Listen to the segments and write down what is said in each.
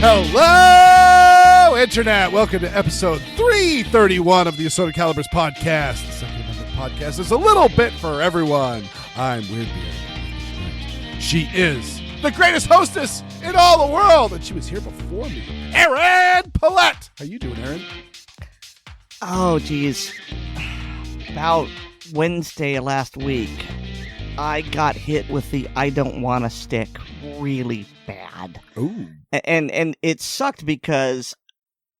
Hello, Internet. Welcome to episode 331 of the Assorted Calibers podcast. The Second Amendment podcast is a little bit for everyone. I'm Weer'd. She is the greatest hostess in all the world, and she was here before me. Aaron Paulette. How you doing, Aaron? Oh, geez. About Wednesday last week, I got hit with the I don't want to stick really bad. Ooh. And it sucked because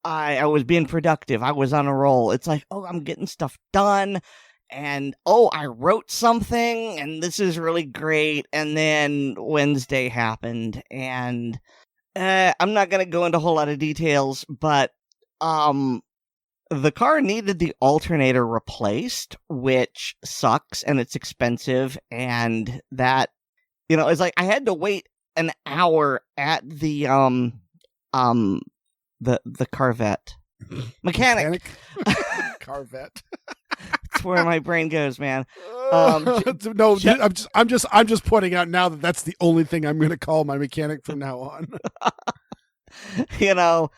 I was being productive. I was on a roll. It's like, oh, I'm getting stuff done. And, oh, I wrote something, and this is really great. And then Wednesday happened, and I'm not going to go into a whole lot of details, but the car needed the alternator replaced, which sucks, and it's expensive, and that, it's like I had to wait an hour at the Carvette mechanic. Carvette. That's where my brain goes, man. No, I'm just pointing out now that that's the only thing I'm going to call my mechanic from now on. All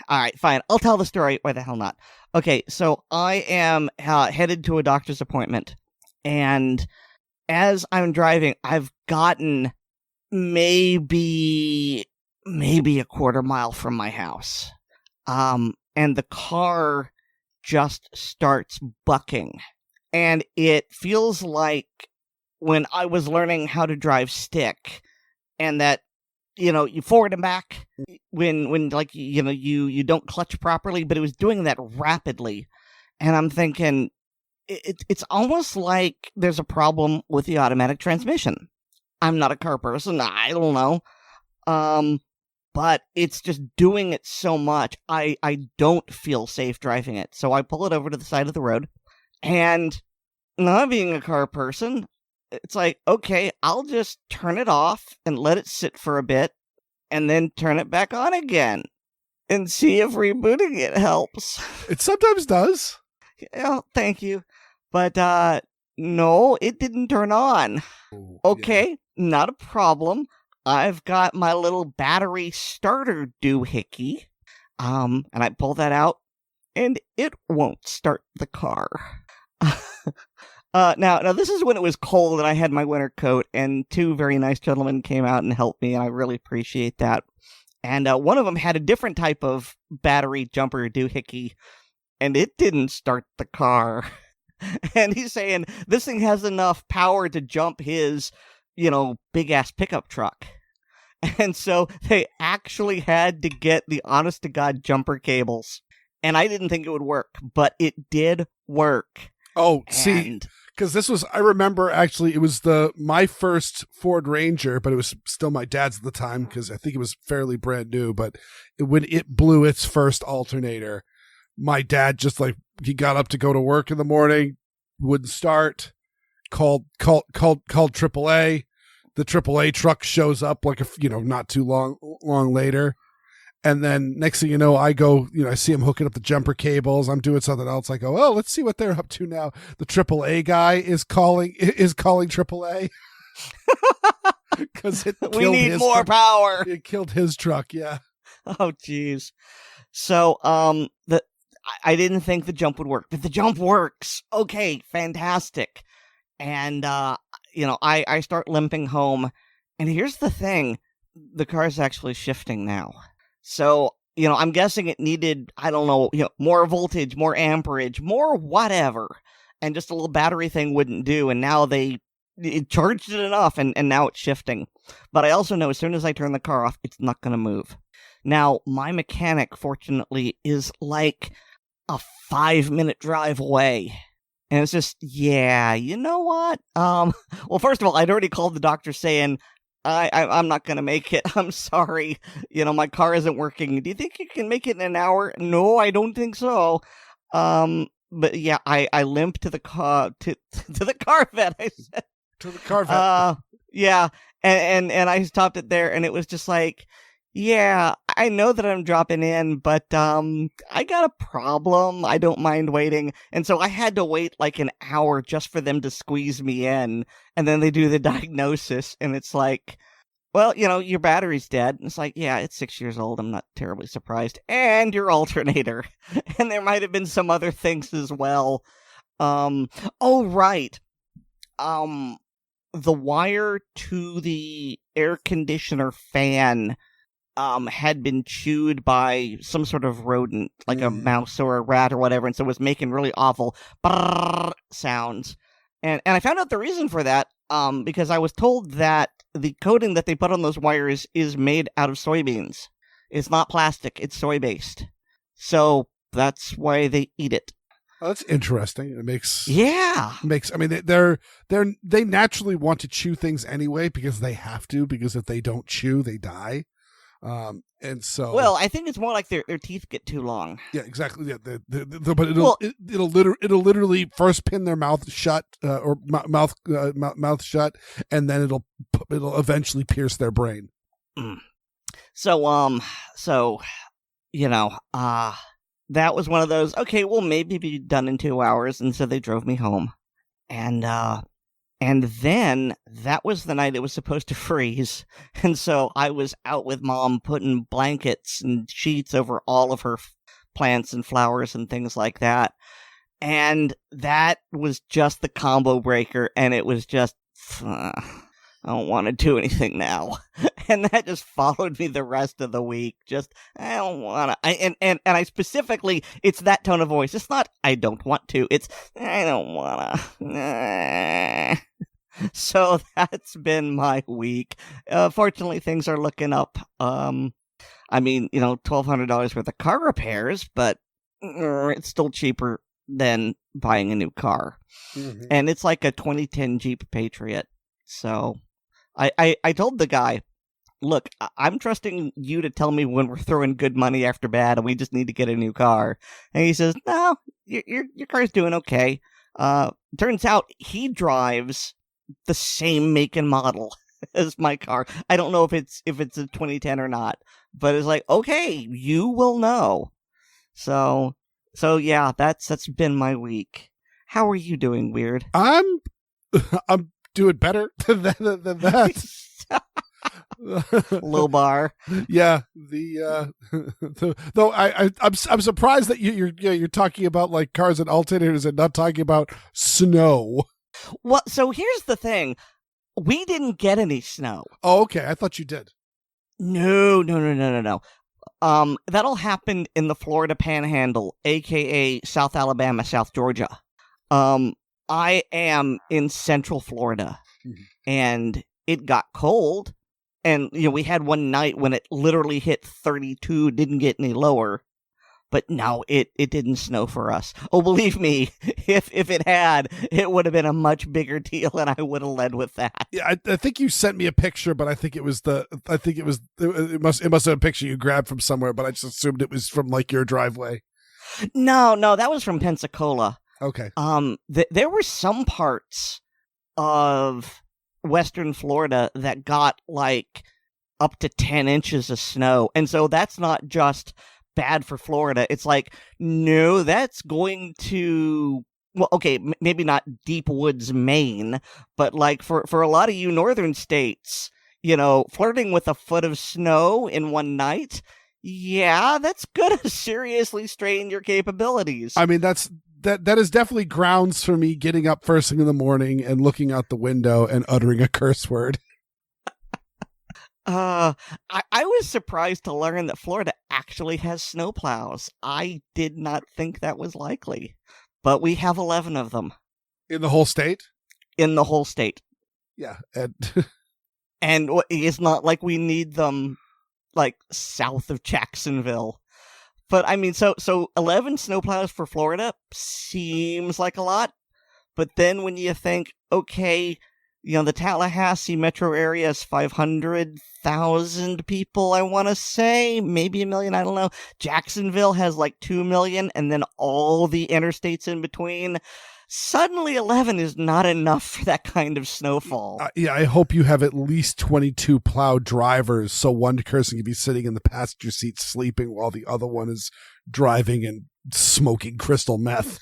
right, fine. I'll tell the story. Why the hell not? Okay, so I am headed to a doctor's appointment, and as I'm driving, I've gotten maybe a quarter mile from my house. And the car just starts bucking. And it feels like when I was learning how to drive stick, and that, you forward and back when like, you don't clutch properly, but it was doing that rapidly. And I'm thinking, it's almost like there's a problem with the automatic transmission. I'm not a car person. I don't know. But it's just doing it so much. I don't feel safe driving it. So I pull it over to the side of the road. And not being a car person, it's like, okay, I'll just turn it off and let it sit for a bit and then turn it back on again and see if rebooting it helps. It sometimes does. Yeah, thank you. But, no, it didn't turn on. Okay, not a problem. I've got my little battery starter doohickey. And I pull that out, and it won't start the car. Now, this is when it was cold, and I had my winter coat, and two very nice gentlemen came out and helped me, and I really appreciate that. And one of them had a different type of battery jumper doohickey, and it didn't start the car. And he's saying this thing has enough power to jump his, big-ass pickup truck. And so they actually had to get the honest-to-God jumper cables. And I didn't think it would work, but it did work. Oh, see, because I remember actually it was my first Ford Ranger, but it was still my dad's at the time because I think it was fairly brand new. But when it blew its first alternator, my dad he got up to go to work in the morning, wouldn't start, called AAA. The AAA truck shows up not too long later. And then next thing you know, I go, I see him hooking up the jumper cables. I'm doing something else. I go, oh, let's see what they're up to now. The AAA guy is calling AAA because we need more truck. Power. It killed his truck. Yeah. Oh, geez. So, I didn't think the jump would work, but the jump works. Okay, fantastic. And, I start limping home. And here's the thing. The car's actually shifting now. So, I'm guessing it needed, I don't know, more voltage, more amperage, more whatever. And just a little battery thing wouldn't do. And now it charged it enough, and now it's shifting. But I also know as soon as I turn the car off, it's not going to move. Now, my mechanic, fortunately, is like a 5-minute drive away. And it's just, yeah, you know what? Well, first of all, I'd already called the doctor saying, I'm not going to make it. I'm sorry. My car isn't working. Do you think you can make it in an hour? No, I don't think so. But yeah, I limped to the car, to the Carvette, I said. To the Carvette. Yeah. And I stopped it there, and it was just like, yeah, I know that I'm dropping in, but I got a problem. I don't mind waiting. And so I had to wait like an hour just for them to squeeze me in. And then they do the diagnosis, and it's like, well, your battery's dead. And it's like, yeah, it's 6 years old. I'm not terribly surprised. And your alternator. And there might have been some other things as well. Oh, right. The wire to the air conditioner fan had been chewed by some sort of rodent, like a mouse or a rat or whatever, and so it was making really awful brrr sounds. And I found out the reason for that because I was told that the coating that they put on those wires is made out of soybeans. It's not plastic, it's soy-based. So that's why they eat it. Oh, that's interesting. It makes I mean, they naturally want to chew things anyway because they have to, because if they don't chew, they die. And so, well, I think it's more like their teeth get too long. Yeah, exactly. Yeah, but it'll literally first pin their mouth shut, or mouth shut, and then it'll eventually pierce their brain. So that was one of those. Okay, we'll maybe be done in 2 hours, and so they drove me home, and then that was the night it was supposed to freeze. And so I was out with Mom putting blankets and sheets over all of her plants and flowers and things like that. And that was just the combo breaker. And it was just, I don't want to do anything now. And that just followed me the rest of the week. Just, I don't want to. And I specifically, it's that tone of voice. It's not, I don't want to. It's, I don't want to. So that's been my week. Fortunately, things are looking up. I mean, $1,200 worth of car repairs, but it's still cheaper than buying a new car. Mm-hmm. And it's like a 2010 Jeep Patriot. So I told the guy, look, I'm trusting you to tell me when we're throwing good money after bad and we just need to get a new car. And he says, no, your car's doing okay. Turns out he drives the same make and model as my car. I don't know if it's a 2010 or not, but it's like, okay, you will know. So yeah, that's been my week. How are you doing, Weer'd? I'm doing better than that. Low bar. Yeah, though I'm surprised that you're talking about like cars and alternators and not talking about snow. Well, so here's the thing. We didn't get any snow. Oh, okay. I thought you did. No. That'll happen in the Florida Panhandle, a.k.a. South Alabama, South Georgia. I am in Central Florida, and it got cold. And, we had one night when it literally hit 32, didn't get any lower. But no, it didn't snow for us. Oh, believe me, if it had, it would have been a much bigger deal, and I would have led with that. Yeah, I think you sent me a picture, but it must have been a picture you grabbed from somewhere, but I just assumed it was from like your driveway. No, that was from Pensacola. Okay. There were some parts of Western Florida that got like up to 10 inches of snow, and so that's not just bad for Florida. It's like, no, that's going to, well, okay, maybe not deep woods Maine, but like for a lot of you northern states, flirting with a foot of snow in one night, yeah, that's gonna seriously strain your capabilities. I mean, that is definitely grounds for me getting up first thing in the morning and looking out the window and uttering a curse word. I was surprised to learn that Florida actually has snowplows. I did not think that was likely, but we have 11 of them. In the whole state? In the whole state. Yeah. And it's not like we need them like south of Jacksonville. But I mean, so 11 snowplows for Florida seems like a lot. But then when you think, okay, the Tallahassee metro area is 500,000 people, I want to say. Maybe 1 million, I don't know. Jacksonville has like 2 million, and then all the interstates in between. Suddenly 11 is not enough for that kind of snowfall. Yeah, I hope you have at least 22 plow drivers, so one person can be sitting in the passenger seat sleeping while the other one is driving and smoking crystal meth.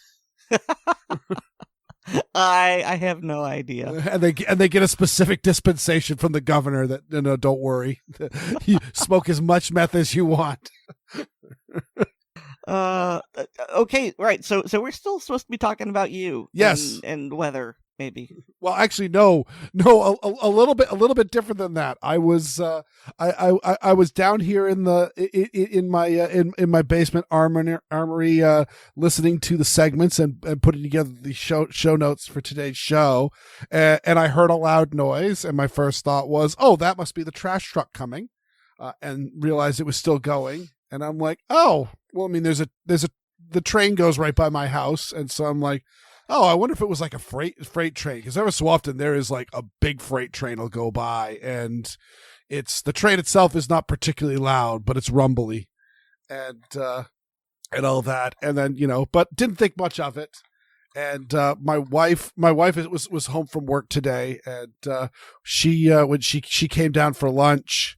I have no idea. And they get a specific dispensation from the governor that don't worry, you smoke as much meth as you want. Okay, right. So we're still supposed to be talking about you. Yes, and weather. Maybe. Well, actually, no, a little bit different than that. I was I was down here in my basement armory listening to the segments and putting together the show notes for today's show, and I heard a loud noise, and my first thought was, oh, that must be the trash truck coming, and realized it was still going, and I'm like, oh, well, I mean, the train goes right by my house, and so I'm like, oh, I wonder if it was like a freight train, because every so often there is like a big freight train will go by, and the train itself is not particularly loud, but it's rumbly, and all that, and then but didn't think much of it, and my wife was home from work today, and she when she came down for lunch,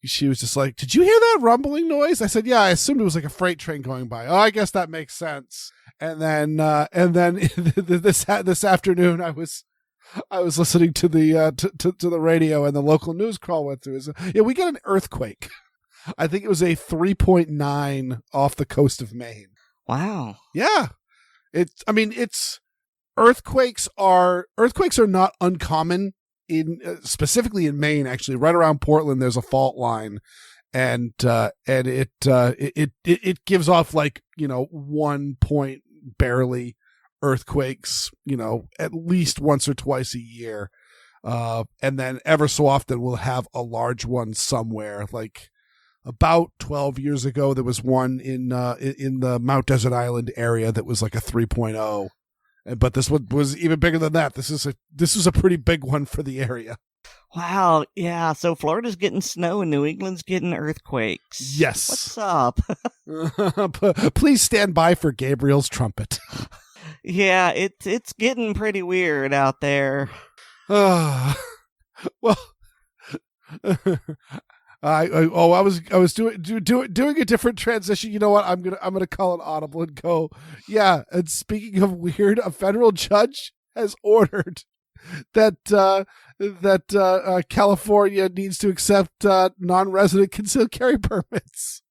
she was just like, "Did you hear that rumbling noise?" I said, "Yeah, I assumed it was like a freight train going by." "Oh, I guess that makes sense." And then this afternoon, I was listening to the radio, and the local news call went through. Yeah, we got an earthquake. I think it was a 3.9 off the coast of Maine. Wow. Yeah, earthquakes are not uncommon specifically in Maine. Actually, right around Portland, there's a fault line. And it gives off like 1 point barely earthquakes at least once or twice a year, and then ever so often we'll have a large one somewhere. Like about 12 years ago, there was one in the Mount Desert Island area that was like a 3.0, but this one was even bigger than that. This was a pretty big one for the area. Wow, yeah, so Florida's getting snow and New England's getting earthquakes. Yes. What's up? Please stand by for Gabriel's trumpet. Yeah, it's getting pretty weird out there. Well, I was doing a different transition. You know what? I'm gonna call it audible and go. Yeah, and speaking of weird, a federal judge has ordered that California needs to accept non-resident concealed carry permits.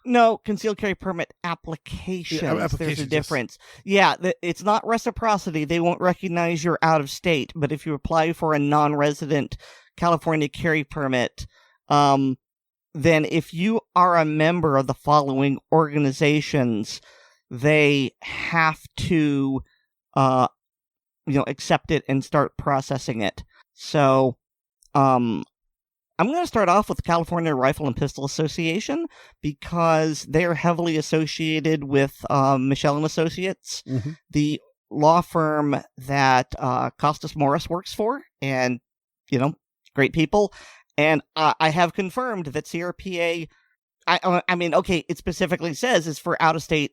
No, concealed carry permit applications. Yeah, There's a difference. Yeah, it's not reciprocity. They won't recognize you're out of state. But if you apply for a non-resident California carry permit, then if you are a member of the following organizations, they have to accept it and start processing it. So, I'm going to start off with the California Rifle and Pistol Association because they're heavily associated with Michelle and Associates, the law firm that Costas Morris works for, and great people. And I have confirmed that CRPA. It specifically says is for out-of-state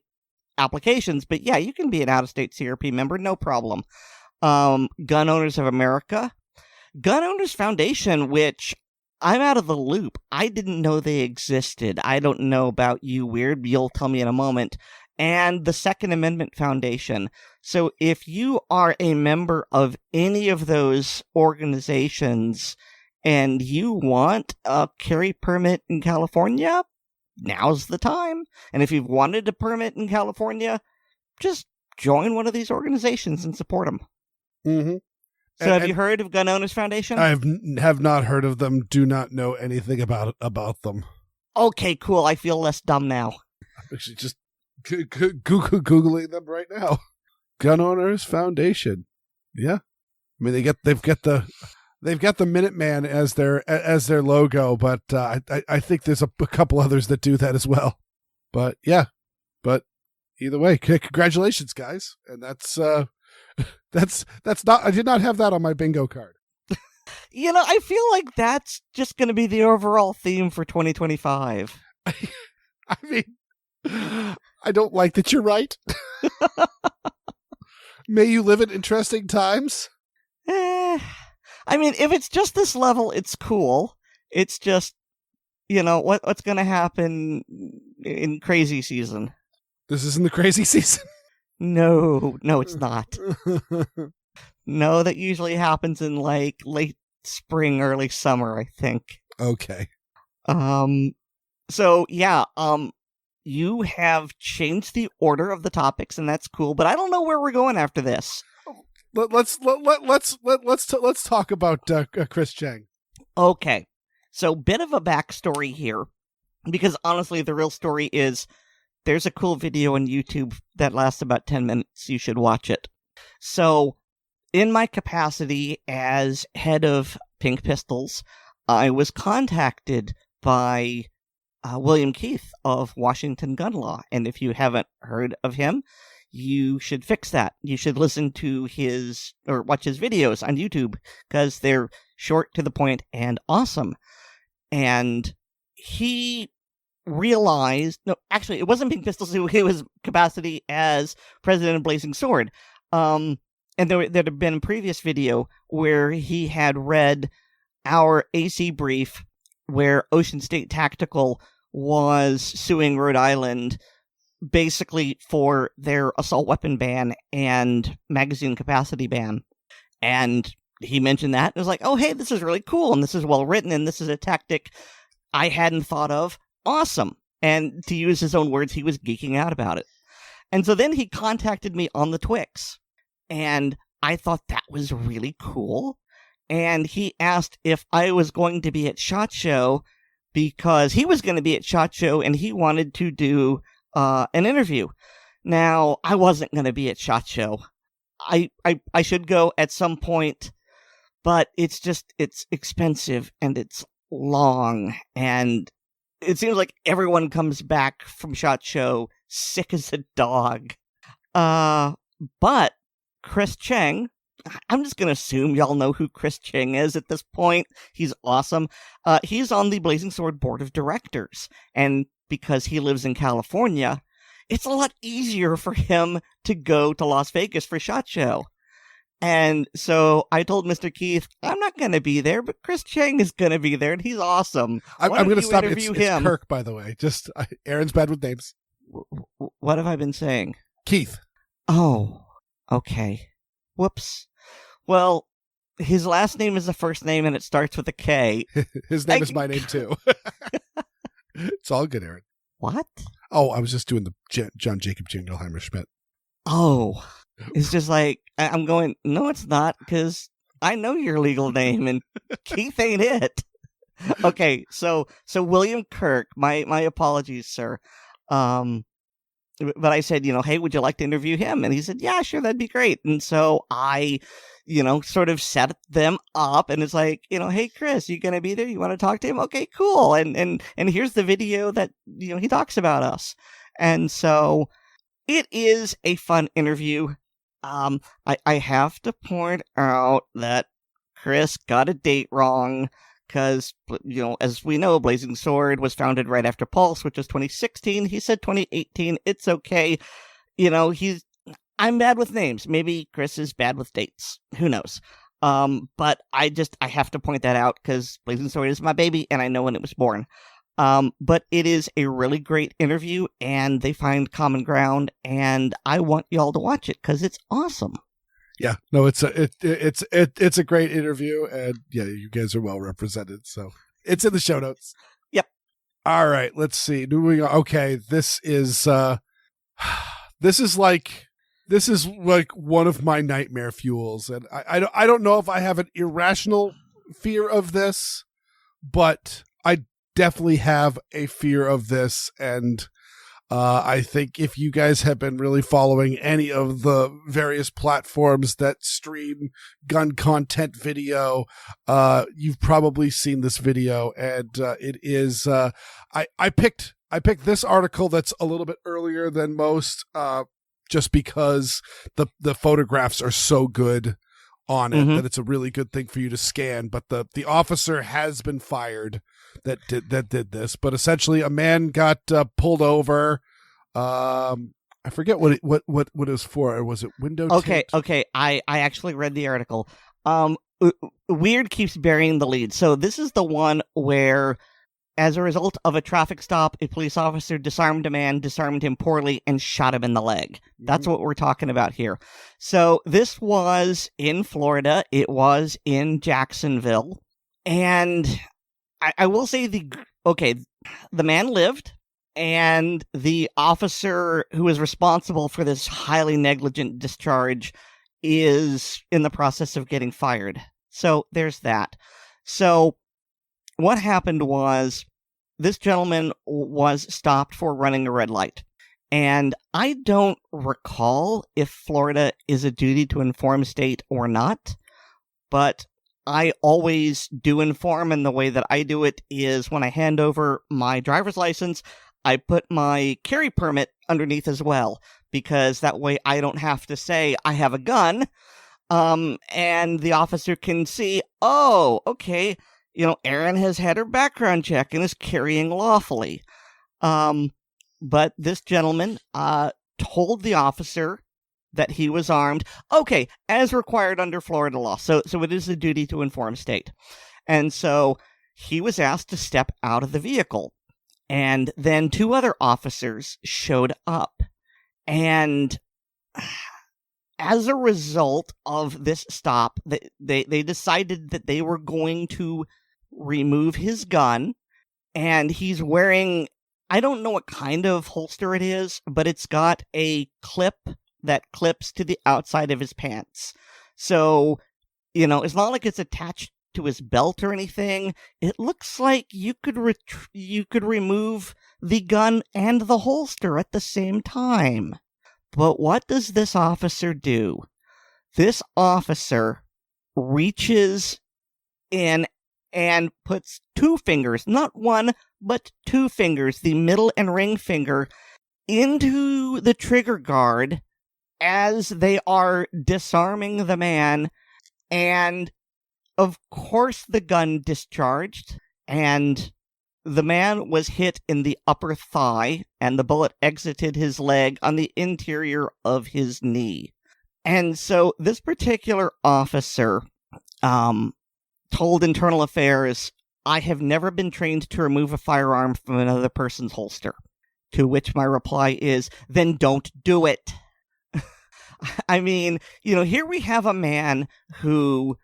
applications, but yeah, you can be an out-of-state CRP member, no problem. Gun Owners of America, Gun Owners Foundation, which I'm out of the loop. I didn't know they existed. I don't know about you, Weer'd. You'll tell me in a moment. And the Second Amendment Foundation. So if you are a member of any of those organizations and you want a carry permit in California, now's the time. And if you've wanted a permit in California, just join one of these organizations and support them. Mm-hmm. So have you heard of Gun Owners Foundation? I have not heard of them. Do not know anything about them. Okay, cool. I feel less dumb now. I'm actually just Googling them right now. Gun Owners Foundation. Yeah. I mean, they've got the Minuteman as their logo, but I think there's a couple others that do that as well. But yeah, either way, congratulations, guys, and that's not. I did not have that on my bingo card. I feel like that's just going to be the overall theme for 2025. I mean, I don't like that you're right. May you live in interesting times. I mean, if it's just this level, it's cool. It's just, what's going to happen in crazy season. This isn't the crazy season. No, it's not. No, that usually happens in like late spring, early summer, I think. Okay. So yeah, you have changed the order of the topics, and that's cool. But I don't know where we're going after this. Let's talk about Chris Cheng. Okay, so bit of a backstory here, because honestly, the real story is there's a cool video on YouTube that lasts about 10 minutes. You should watch it. So, in my capacity as head of Pink Pistols, I was contacted by William Keith of Washington Gun Law. And if you haven't heard of him, you should fix that. You should listen to his, or watch his videos on YouTube, because they're short, to the point, and awesome. And he realized, no, actually, it wasn't Pink Pistols who was capacity as president of Blazing Sword. And there had been a previous video where he had read our AC brief where Ocean State Tactical was suing Rhode Island basically for their assault weapon ban and magazine capacity ban. And he mentioned that and was like, oh, hey, this is really cool, and this is well written, and this is a tactic I hadn't thought of. Awesome. And to use his own words, he was geeking out about it. And so then he contacted me on the Twix. And I thought that was really cool. And he asked if I was going to be at SHOT Show, because he was going to be at SHOT Show and he wanted to do an interview. Now, I wasn't going to be at SHOT Show. I should go at some point, but it's expensive and it's long, and it seems like everyone comes back from SHOT Show sick as a dog. But Chris Cheng, I'm just going to assume y'all know who Chris Cheng is at this point. He's awesome. He's on the Blazing Sword board of directors. And because he lives in California, it's a lot easier for him to go to Las Vegas for SHOT Show. And so I told Mr. Keith, I'm not going to be there, but Chris Cheng is going to be there, and he's awesome. I'm going to stop. It's Kirk, by the way. Aaron's bad with names. What have I been saying? Keith. Oh, okay. Whoops. Well, his last name is the first name, and it starts with a K. His name is my name, too. It's all good, Aaron. What? Oh, I was just doing the John Jacob Jingleheimer Schmidt. Oh, it's just like, I'm going, no, it's not, because I know your legal name, and Keith ain't it. Okay, so William Kirk, my apologies, sir. But I said, hey, would you like to interview him? And he said, yeah, sure, that'd be great. And so I, sort of set them up, and it's like, hey, Chris, you going to be there? You want to talk to him? Okay, cool. And here's the video that, he talks about us. And so it is a fun interview. I have to point out that Chris got a date wrong, because, as we know, Blazing Sword was founded right after Pulse, which was 2016. He said 2018. It's okay. I'm bad with names. Maybe Chris is bad with dates. Who knows? But I have to point that out, because Blazing Sword is my baby, and I know when it was born. But it is a really great interview, and they find common ground, and I want y'all to watch it, because it's awesome. Yeah, no, it's a great interview, and yeah, you guys are well represented, so it's in the show notes. Yep. All right, let's see. Okay, this is like one of my nightmare fuels, and I don't know if I have an irrational fear of this, but I definitely have a fear of this, and I think if you guys have been really following any of the various platforms that stream gun content video, you've probably seen this video, and it is I picked this article that's a little bit earlier than most, just because the photographs are so good on it that it's a really good thing for you to scan. But the officer has been fired that did this, but essentially a man got pulled over. I forget what it was for. Was it window tint? Okay. I actually read the article. Weer'd keeps burying the lead. So this is the one where as a result of a traffic stop, a police officer disarmed a man, disarmed him poorly, and shot him in the leg. That's what we're talking about here. So this was in Florida. It was in Jacksonville. And I will say the man lived, and the officer who is responsible for this highly negligent discharge is in the process of getting fired. So there's that. So what happened was this gentleman was stopped for running a red light. And I don't recall if Florida is a duty to inform state or not, but I always do inform, and the way that I do it is when I hand over my driver's license, I put my carry permit underneath as well, because that way I don't have to say I have a gun, and the officer can see, oh, okay, Erin has had her background check and is carrying lawfully. But this gentleman told the officer that he was armed, okay, as required under Florida law. So it is a duty to inform state. And so he was asked to step out of the vehicle. And then 2 other officers showed up. And as a result of this stop, they decided that they were going to remove his gun. And he's wearing, I don't know what kind of holster it is, but it's got a clip that clips to the outside of his pants. So, it's not like it's attached to his belt or anything. It looks like you could remove the gun and the holster at the same time. But what does this officer do? This officer reaches in and puts 2 fingers, not 1, but 2 fingers, the middle and ring finger, into the trigger guard as they are disarming the man, and of course the gun discharged, and the man was hit in the upper thigh, and the bullet exited his leg on the interior of his knee. And so this particular officer told Internal Affairs, I have never been trained to remove a firearm from another person's holster. To which my reply is, then don't do it. I mean, here we have a man who,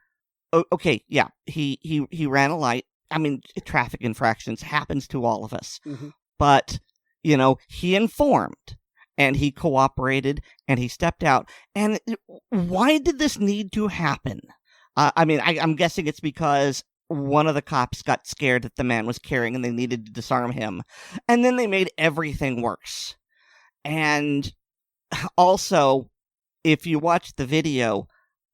okay, yeah, he ran a light. I mean, traffic infractions happens to all of us. Mm-hmm. But, he informed, and he cooperated, and he stepped out. And why did this need to happen? I'm guessing it's because one of the cops got scared that the man was carrying and they needed to disarm him. And then they made everything worse. And also, if you watch the video,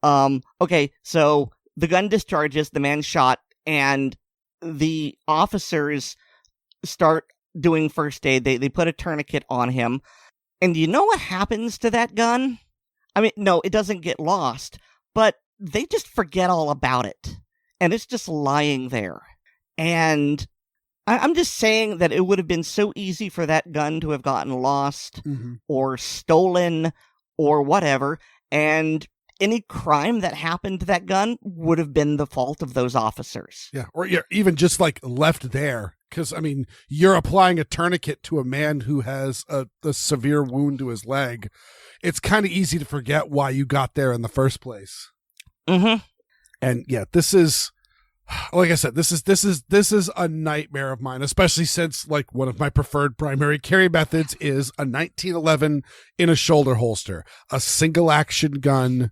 okay, so the gun discharges, the man shot, and the officers start doing first aid. They put a tourniquet on him. And you know what happens to that gun? I mean, no, it doesn't get lost, but they just forget all about it. And it's just lying there. And I'm just saying that it would have been so easy for that gun to have gotten lost or stolen or whatever. And any crime that happened to that gun would have been the fault of those officers. Yeah, or even just left there. Because, you're applying a tourniquet to a man who has a severe wound to his leg. It's kind of easy to forget why you got there in the first place. Mm-hmm. And yeah, this is, like I said, this is a nightmare of mine, especially since one of my preferred primary carry methods is a 1911 in a shoulder holster, a single action gun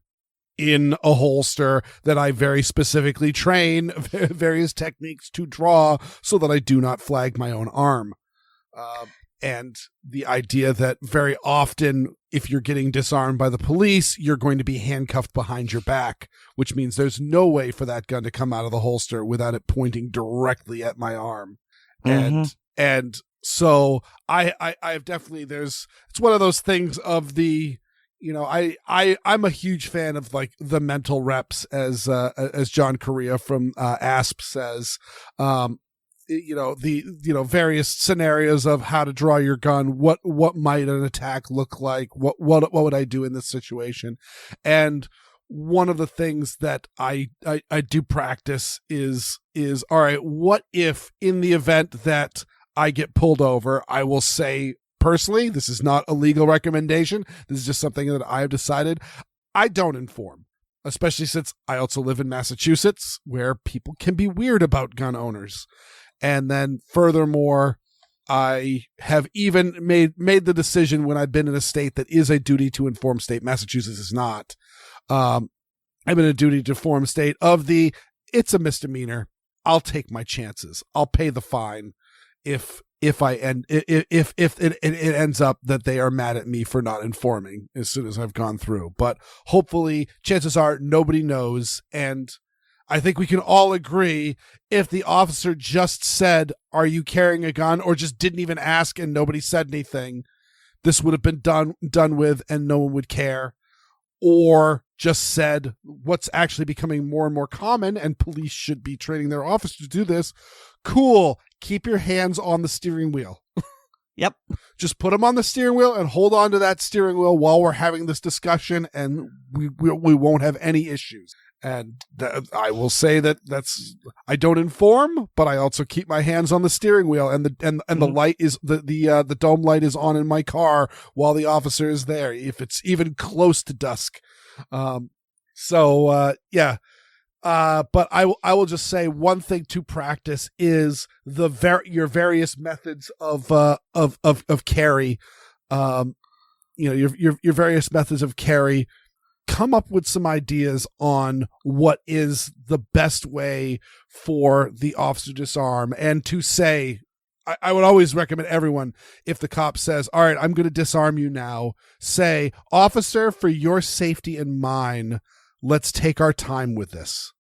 in a holster that I very specifically train various techniques to draw so that I do not flag my own arm. And the idea that very often, if you're getting disarmed by the police, you're going to be handcuffed behind your back, which means there's no way for that gun to come out of the holster without it pointing directly at my arm. And so I've definitely, it's one of those things of the, I'm a huge fan of the mental reps, as John Correa from ASP says. Various scenarios of how to draw your gun, what might an attack look like, what would I do in this situation. And one of the things that I do practice is all right, what if in the event that I get pulled over, I will say personally, this is not a legal recommendation. This is just something that I have decided. I don't inform, especially since I also live in Massachusetts where people can be weird about gun owners. And then furthermore, I have even made the decision when I've been in a state that is a duty to inform state. Massachusetts is not. I'm in a duty to inform state of it's a misdemeanor. I'll take my chances. I'll pay the fine if it ends up that they are mad at me for not informing as soon as I've gone through. But hopefully, chances are nobody knows. And I think we can all agree if the officer just said, "Are you carrying a gun?" or just didn't even ask and nobody said anything, this would have been done with and no one would care. Or just said what's actually becoming more and more common, and police should be training their officers to do this. Cool. Keep your hands on the steering wheel. Yep. Just put them on the steering wheel and hold on to that steering wheel while we're having this discussion, and we won't have any issues. And I will say that's I don't inform, but I also keep my hands on the steering wheel, and the light is the dome light is on in my car while the officer is there, if it's even close to dusk. But I will just say one thing to practice is your various methods of carry. Your various methods of carry. Come up with some ideas on what is the best way for the officer to disarm, and to say, I would always recommend everyone, if the cop says, "All right, I'm going to disarm you now," say, "Officer, for your safety and mine, let's take our time with this."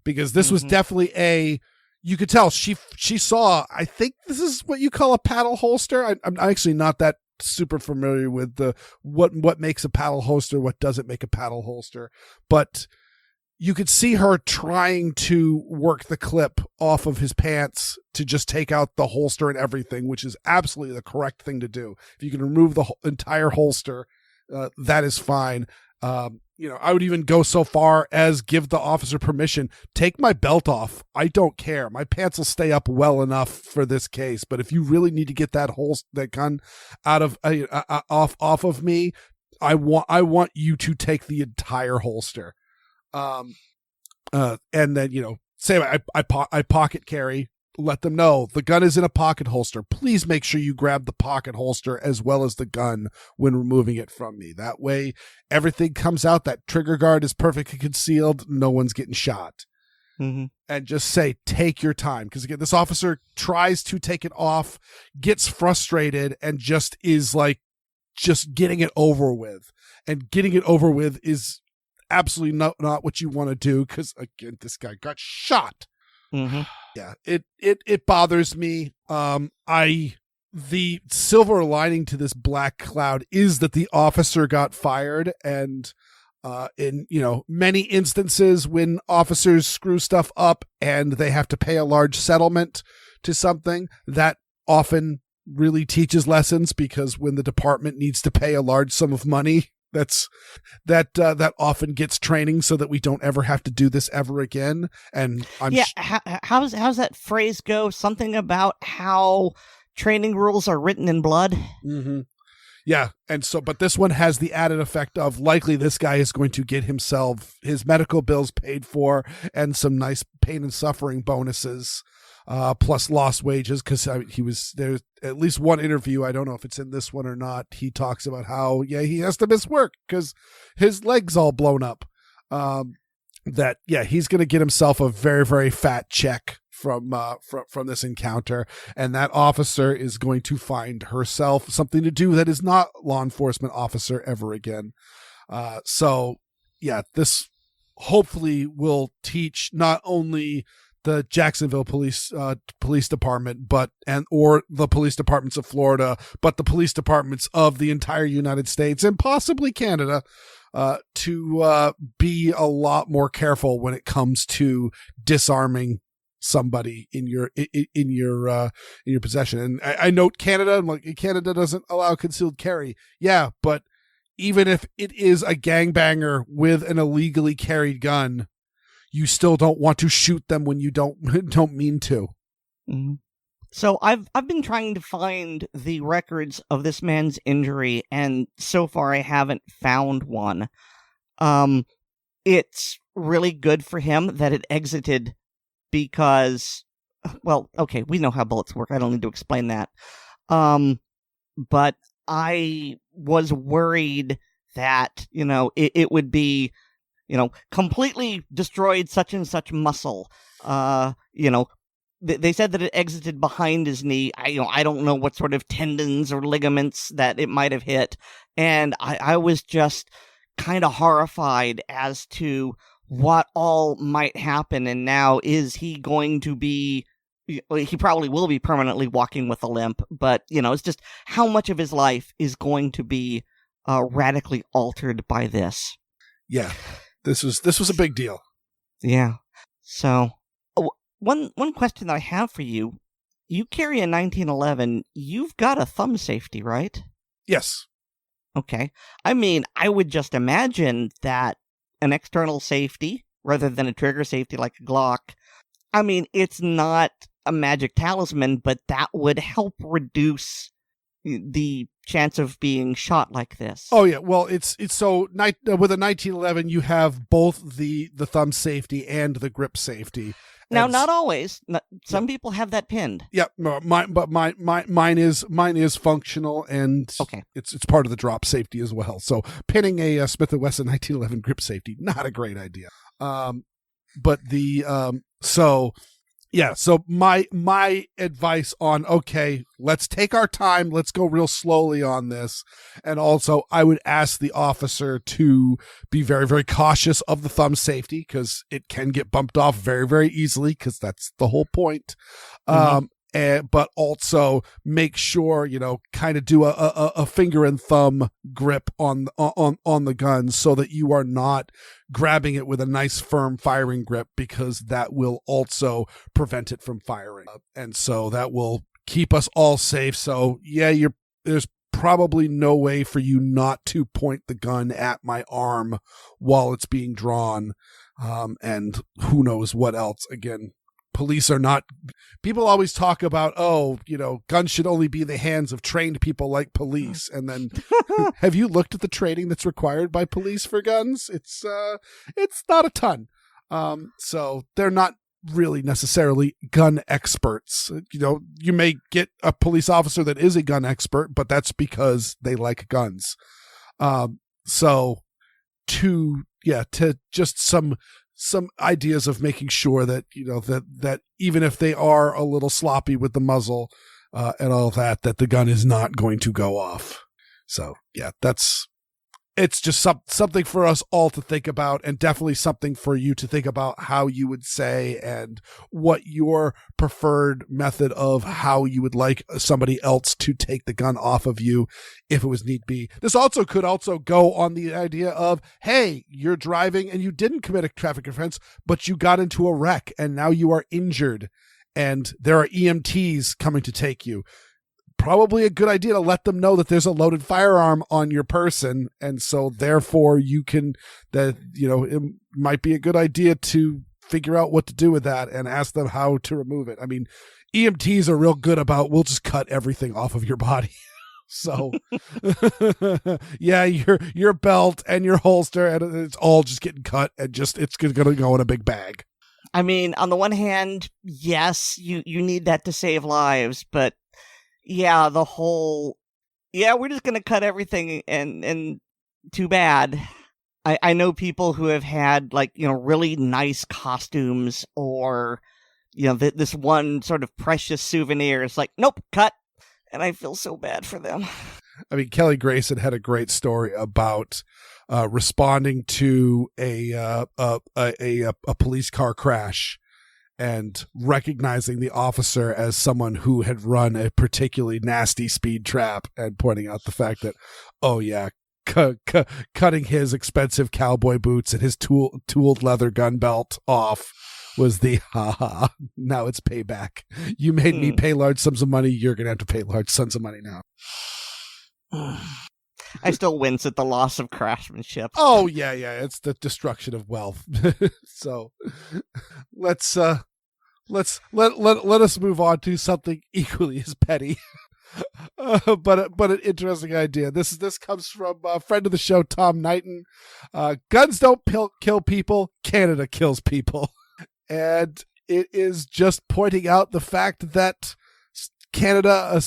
Because this was definitely you could tell she saw, I think this is what you call a paddle holster. I'm actually not that super familiar with what makes a paddle holster, what doesn't make a paddle holster, but you could see her trying to work the clip off of his pants to just take out the holster and everything, which is absolutely the correct thing to do. If you can remove the entire holster, that is fine. I would even go so far as give the officer permission. Take my belt off. I don't care. My pants will stay up well enough for this case. But if you really need to get that gun out of off of me, I want you to take the entire holster. And then say I pocket carry. Let them know the gun is in a pocket holster. Please make sure you grab the pocket holster as well as the gun when removing it from me. That way, everything comes out. That trigger guard is perfectly concealed. No one's getting shot. And just say, take your time. Because again, this officer tries to take it off, gets frustrated, and just is just getting it over with. And getting it over with is absolutely not what you want to do. Because again, this guy got shot. Yeah, it bothers me. The silver lining to this black cloud is that the officer got fired, and in many instances when officers screw stuff up and they have to pay a large settlement to something, that often really teaches lessons, because when the department needs to pay a large sum of money, that often gets training so that we don't ever have to do this ever again. And how's that phrase go? Something about how training rules are written in blood. Yeah, and so, but this one has the added effect of likely this guy is going to get his medical bills paid for and some nice pain and suffering bonuses. Plus lost wages, because there's at least one interview, I don't know if it's in this one or not, he talks about how he has to miss work because his leg's all blown up. He's going to get himself a very, very fat check from this encounter, and that officer is going to find herself something to do that is not law enforcement officer ever again. This hopefully will teach not only the Jacksonville police department, or the police departments of Florida, but the police departments of the entire United States and possibly Canada, to be a lot more careful when it comes to disarming somebody in your possession. And I note Canada, Canada doesn't allow concealed carry. Yeah, but even if it is a gangbanger with an illegally carried gun, you still don't want to shoot them when you don't mean to. Mm-hmm. So I've been trying to find the records of this man's injury, and so far I haven't found one. It's really good for him that it exited because, well, okay, we know how bullets work. I don't need to explain that. But I was worried that, it would be, completely destroyed such and such muscle. They said that it exited behind his knee. I don't know what sort of tendons or ligaments that it might have hit. And I was just kind of horrified as to what all might happen. And now, is he going to be... He probably will be permanently walking with a limp, but, it's just how much of his life is going to be radically altered by this. Yeah, this was a big deal. Yeah. So... One question that I have for you, you carry a 1911, you've got a thumb safety, right? Yes. Okay. I mean, I would just imagine that an external safety, rather than a trigger safety like a Glock, I mean, it's not a magic talisman, but that would help reduce the chance of being shot like this. Oh yeah, well it's so with a 1911 you have both the thumb safety and the grip safety. Now, not always. Some people have that pinned. Yeah, mine is functional, and okay, it's part of the drop safety as well. So pinning a Smith & Wesson 1911 grip safety, not a great idea. But so my advice on, okay, let's take our time, let's go real slowly on this. And also I would ask the officer to be very, very cautious of the thumb safety, because it can get bumped off very, very easily, because that's the whole point. But also make sure, kind of do a finger and thumb grip on the gun, so that you are not grabbing it with a nice firm firing grip, because that will also prevent it from firing. And so that will keep us all safe. So yeah, there's probably no way for you not to point the gun at my arm while it's being drawn. And who knows what else. Again, police are not... People always talk about, guns should only be in the hands of trained people like police. And then, have you looked at the training that's required by police for guns? It's not a ton. So they're not really necessarily gun experts. You may get a police officer that is a gun expert, but that's because they like guns. So to just some ideas of making sure that, that even if they are a little sloppy with the muzzle and all that the gun is not going to go off. So yeah, it's just something for us all to think about, and definitely something for you to think about how you would say and what your preferred method of how you would like somebody else to take the gun off of you if it was need be. This could also go on the idea of, hey, you're driving and you didn't commit a traffic offense, but you got into a wreck and now you are injured and there are EMTs coming to take you. Probably a good idea to let them know that there's a loaded firearm on your person, and so therefore it might be a good idea to figure out what to do with that and ask them how to remove it. I mean, EMTs are real good about, we'll just cut everything off of your body. So yeah, your belt and your holster, and it's all just getting cut, and it's going to go in a big bag. I mean, on the one hand, yes, you need that to save lives, but yeah, we're just going to cut everything and too bad. I know people who have had really nice costumes, or, this one sort of precious souvenir. It's like, nope, cut. And I feel so bad for them. I mean, Kelly Grayson had a great story about responding to a police car crash, and recognizing the officer as someone who had run a particularly nasty speed trap, and pointing out the fact that, oh yeah, cutting his expensive cowboy boots and his tooled leather gun belt off was the now it's payback. You made me pay large sums of money. You're going to have to pay large sums of money now. I still wince at the loss of craftsmanship. Oh yeah, it's the destruction of wealth. So let's let us move on to something equally as petty. But an interesting idea. This comes from a friend of the show, Tom Knighton. Guns don't kill people. Canada kills people. And it is just pointing out the fact that Canada,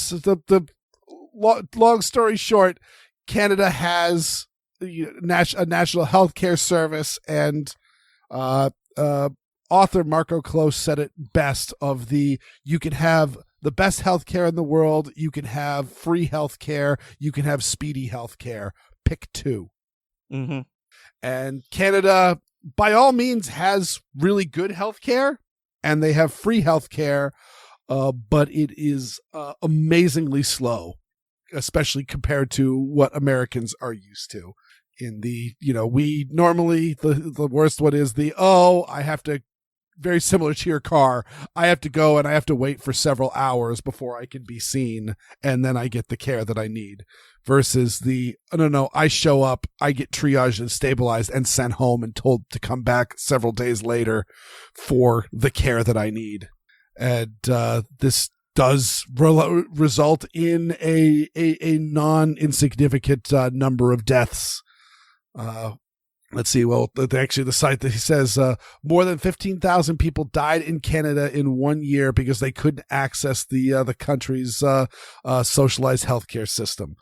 long story short, Canada has a national healthcare service, and author Marco Close said it best of you can have the best healthcare in the world, you can have free healthcare, you can have speedy healthcare. Pick two. Mm-hmm. And Canada, by all means, has really good healthcare, and they have free healthcare, but it is amazingly slow, especially compared to what Americans are used to. We normally, the worst one is I have to, very similar to your car, I have to go and I have to wait for several hours before I can be seen, and then I get the care that I need. Versus no, I show up, I get triaged and stabilized and sent home and told to come back several days later for the care that I need. And this does result in a non-insignificant number of deaths. Let's see. Well, actually, the site that he says more than 15,000 people died in Canada in 1 year because they couldn't access the country's socialized healthcare system.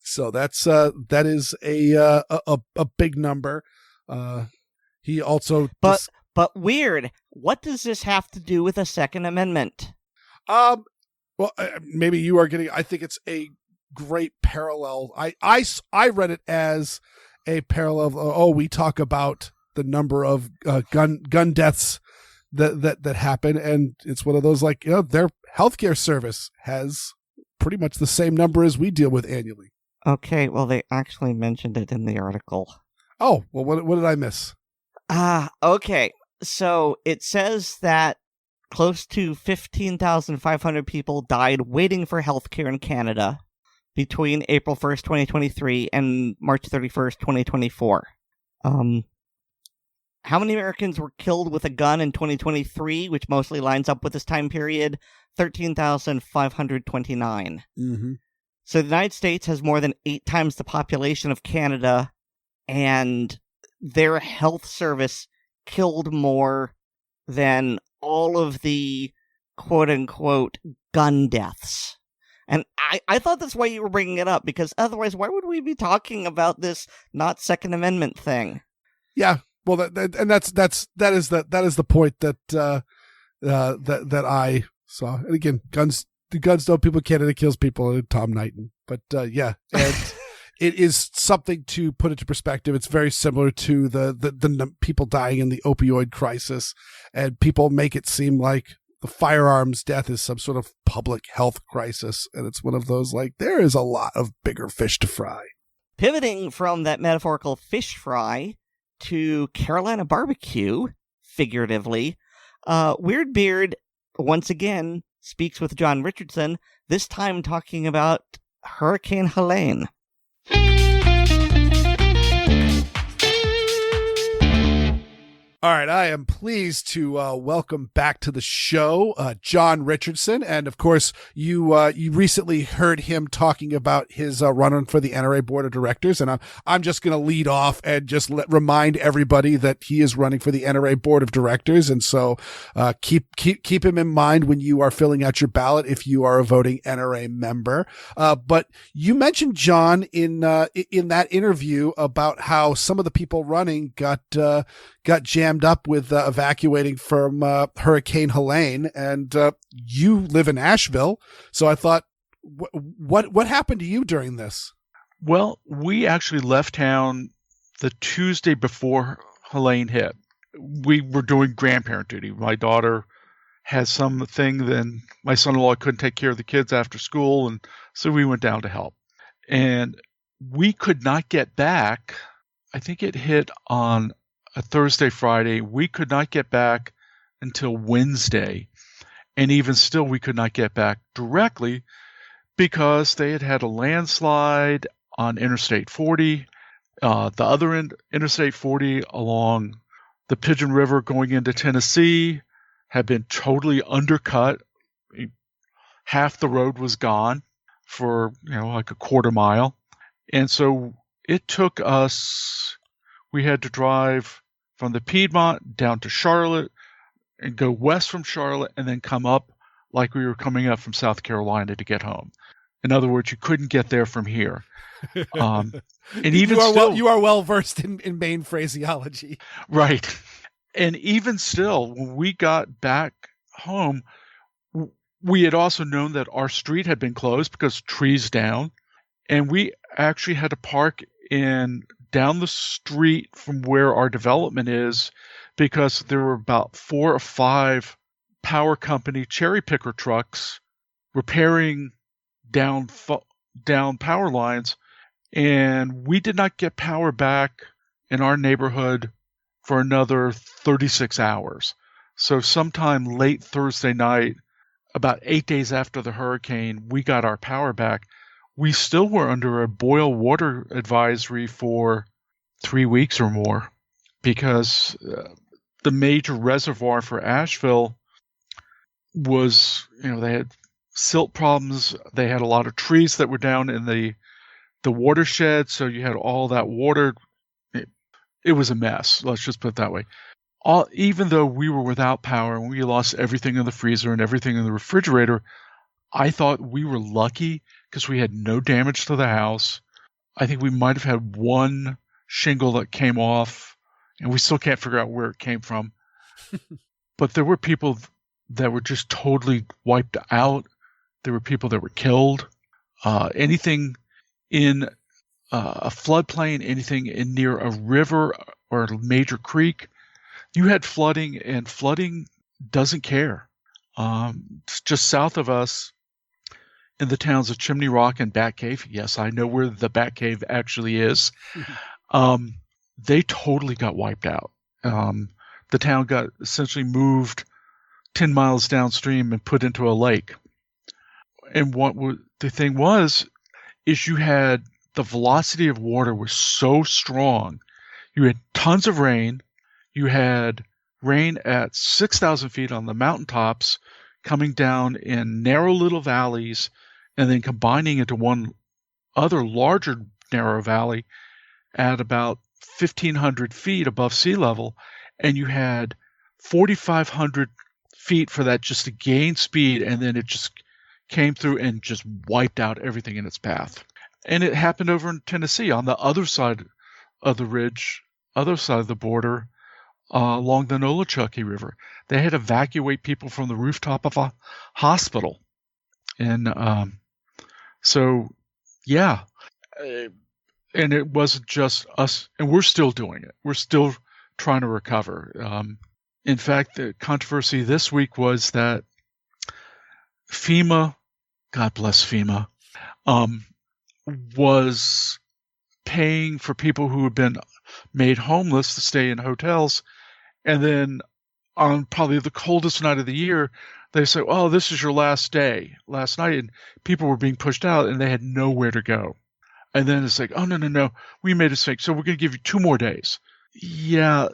So that is a big number. He also, but Weer'd. What does this have to do with the Second Amendment? Well, maybe you are getting. I think it's a great parallel. I read it as a parallel. We talk about the number of gun deaths that happen, and it's one of those their healthcare service has pretty much the same number as we deal with annually. Okay, well, they actually mentioned it in the article. Oh, well, what did I miss? Okay. So it says that close to 15,500 people died waiting for healthcare in Canada between April 1st, 2023 and March 31st, 2024. How many Americans were killed with a gun in 2023, which mostly lines up with this time period? 13,529. Mm-hmm. So the United States has more than 8 times the population of Canada, and their health service killed more than all of the quote-unquote gun deaths. And I thought that's why you were bringing it up, because otherwise, why would we be talking about this not Second Amendment thing? Yeah, well, that is the point that I saw. And again, guns don't people. Canada kills people. Tom Knighton, but yeah, and it is something to put into perspective. It's very similar to the people dying in the opioid crisis, and people make it seem like the firearms death is some sort of public health crisis, and it's one of those there is a lot of bigger fish to fry. Pivoting from that metaphorical fish fry to Carolina barbecue, figuratively, Weer'd once again speaks with John Richardson, this time talking about Hurricane Helene. All right, I am pleased to welcome back to the show John Richardson, and of course, you recently heard him talking about his run for the NRA Board of Directors, and I'm just going to lead off and just remind everybody that he is running for the NRA Board of Directors, and so keep him in mind when you are filling out your ballot if you are a voting NRA member. But you mentioned, John, in that interview about how some of the people running got jammed up with evacuating from Hurricane Helene, and you live in Asheville, so I thought, what happened to you during this? Well, we actually left town the Tuesday before Helene hit. We were doing grandparent duty. My daughter had something, then my son-in-law couldn't take care of the kids after school, and so we went down to help. And we could not get back. I think it hit on a Thursday, Friday. We could not get back until Wednesday. And even still, we could not get back directly because they had a landslide on Interstate 40. The other end, Interstate 40 along the Pigeon River going into Tennessee had been totally undercut. Half the road was gone for, like a quarter mile. And so it took us, we had to drive from the Piedmont down to Charlotte and go west from Charlotte and then come up like we were coming up from South Carolina to get home. In other words, you couldn't get there from here. And even you are well versed in Maine phraseology. Right. And even still, when we got back home, we had also known that our street had been closed because trees down. And we actually had to park down the street from where our development is because there were about 4 or 5 power company cherry picker trucks repairing down power lines. And we did not get power back in our neighborhood for another 36 hours. So sometime late Thursday night, about 8 days after the hurricane, we got our power back. We still were under a boil water advisory for 3 weeks or more because the major reservoir for Asheville was, they had silt problems. They had a lot of trees that were down in the watershed. So you had all that water. It was a mess. Let's just put it that way. Even though we were without power and we lost everything in the freezer and everything in the refrigerator, I thought we were lucky because we had no damage to the house. I think we might have had one shingle that came off, and we still can't figure out where it came from. But there were people that were just totally wiped out. There were people that were killed. Anything in a floodplain, anything near a river or a major creek, you had flooding, and flooding doesn't care. Just south of us, in the towns of Chimney Rock and Bat Cave, yes, I know where the Bat Cave actually is, they totally got wiped out. The town got essentially moved 10 miles downstream and put into a lake. And the thing is you had the velocity of water was so strong. You had tons of rain. You had rain at 6,000 feet on the mountaintops coming down in narrow little valleys and then combining into one other larger narrow valley at about 1,500 feet above sea level. And you had 4,500 feet for that just to gain speed, and then it just came through and just wiped out everything in its path. And it happened over in Tennessee on the other side of the ridge, other side of the border, along the Nolichucky River. They had to evacuate people from the rooftop of a hospital. And so, yeah. And it wasn't just us, and we're still doing it. We're still trying to recover. In fact, the controversy this week was that FEMA, God bless FEMA, was paying for people who had been made homeless to stay in hotels. And then on probably the coldest night of the year, they say, oh, this is your last night. And people were being pushed out and they had nowhere to go. And then it's like, oh, no, we made a mistake. So we're going to give you 2 more days. Yeah,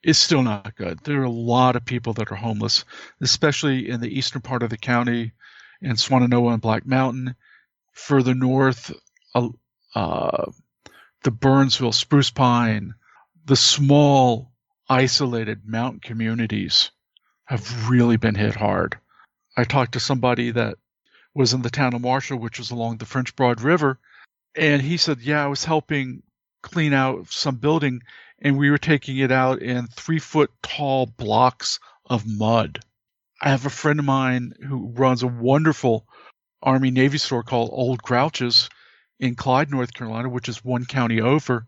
it's still not good. There are a lot of people that are homeless, especially in the eastern part of the county, in Swannanoa and Black Mountain. Further north, the Burnsville, Spruce Pine, the small, isolated mountain communities have really been hit hard. I talked to somebody that was in the town of Marshall, which was along the French Broad River, and he said, yeah, I was helping clean out some building, and we were taking it out in 3-foot tall blocks of mud. I have a friend of mine who runs a wonderful Army-Navy store called Old Grouches in Clyde, North Carolina, which is one county over.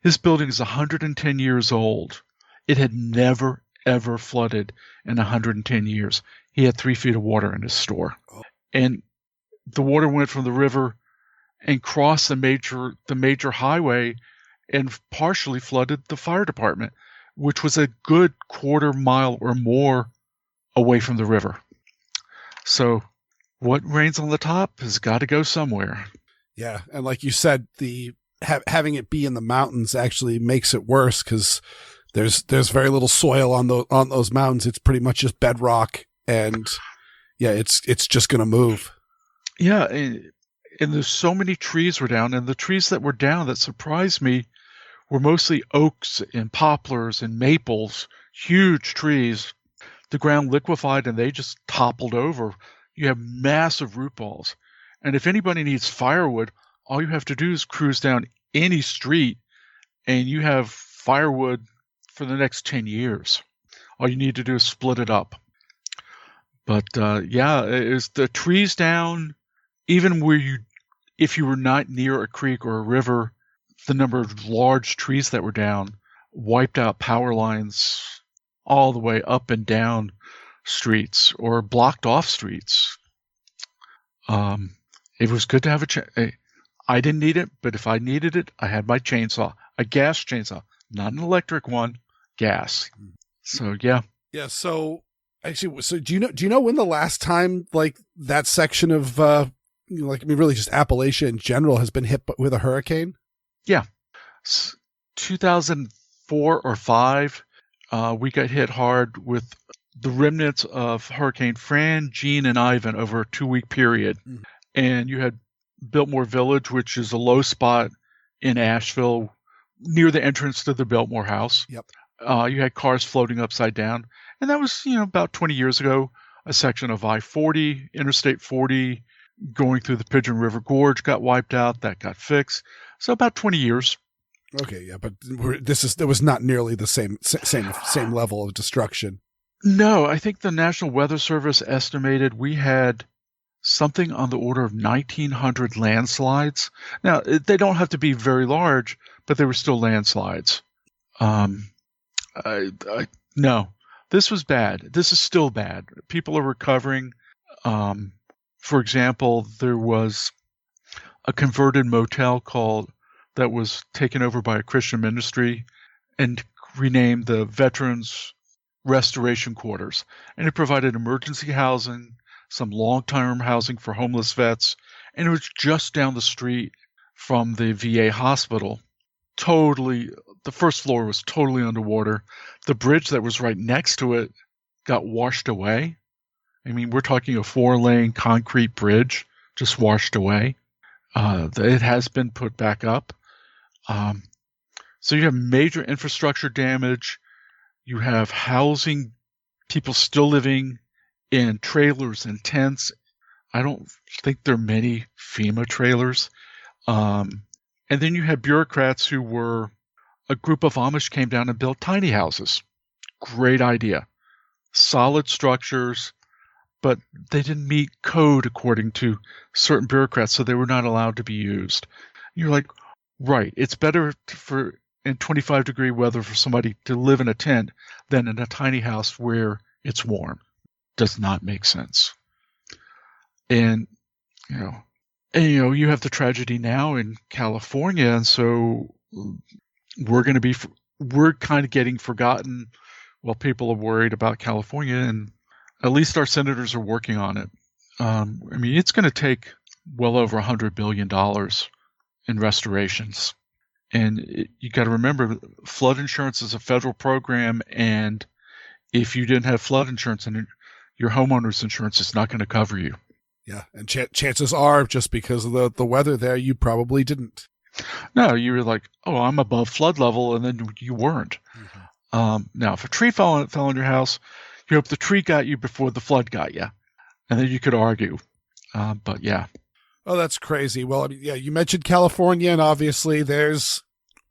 His building is 110 years old. It had never, ever flooded in 110 years. He had 3 feet of water in his store. And the water went from the river and crossed the major highway and partially flooded the fire department, which was a good quarter mile or more away from the river. So what rains on the top has got to go somewhere. Yeah, and like you said, the having it be in the mountains actually makes it worse because there's very little soil on those mountains. It's pretty much just bedrock, and yeah, it's just gonna move. Yeah, and there's so many trees were down, and the trees that were down that surprised me were mostly oaks and poplars and maples, huge trees. The ground liquefied and they just toppled over. You have massive root balls. And if anybody needs firewood, all you have to do is cruise down any street and you have firewood for the next 10 years. All you need to do is split it up. But yeah, is the trees down, even if you were not near a creek or a river, the number of large trees that were down wiped out power lines all the way up and down streets or blocked off streets. It was good to have I didn't need it, but if I needed it, I had my chainsaw, a gas chainsaw, not an electric one, gas. So yeah. Yeah. So actually, do you know when the last time like that section of really just Appalachia in general has been hit with a hurricane? Yeah, 2004 or 5, we got hit hard with the remnants of Hurricane Fran, Jean, and Ivan over a 2-week period. Mm. And you had Biltmore Village, which is a low spot in Asheville near the entrance to the Biltmore House. Yep. You had cars floating upside down. And that was, about 20 years ago, a section of I-40, Interstate 40, going through the Pigeon River Gorge got wiped out. That got fixed. So about 20 years. Okay, yeah, but there was not nearly the same level of destruction. No, I think the National Weather Service estimated we had something on the order of 1,900 landslides. Now, they don't have to be very large, but they were still landslides. No, this was bad. This is still bad. People are recovering. For example, there was a converted motel that was taken over by a Christian ministry and renamed the Veterans Restoration Quarters. And it provided emergency housing, some long-term housing for homeless vets, and it was just down the street from the VA hospital. The first floor was totally underwater. The bridge that was right next to it got washed away. I mean, we're talking a 4-lane concrete bridge just washed away. It has been put back up. So you have major infrastructure damage. You have housing, people still living in trailers and tents. I don't think there are many FEMA trailers. And then you had bureaucrats who were a group of Amish came down and built tiny houses. Great idea. Solid structures, but they didn't meet code according to certain bureaucrats, so they were not allowed to be used. You're like, right, it's better in 25-degree weather for somebody to live in a tent than in a tiny house where it's warm. Does not make sense. And you have the tragedy now in California, and so we're kind of getting forgotten while people are worried about California, and at least our senators are working on it. It's going to take well over $100 billion in restorations. And you got to remember, flood insurance is a federal program, and if you didn't have flood insurance, and your homeowner's insurance is not going to cover you. Yeah, and chances are, just because of the weather there, you probably didn't. No, you were like, oh, I'm above flood level, and then you weren't. Mm-hmm. Now, if a tree fell on your house, you hope the tree got you before the flood got you, and then you could argue. But yeah. Oh, that's crazy. Well, yeah, you mentioned California, and obviously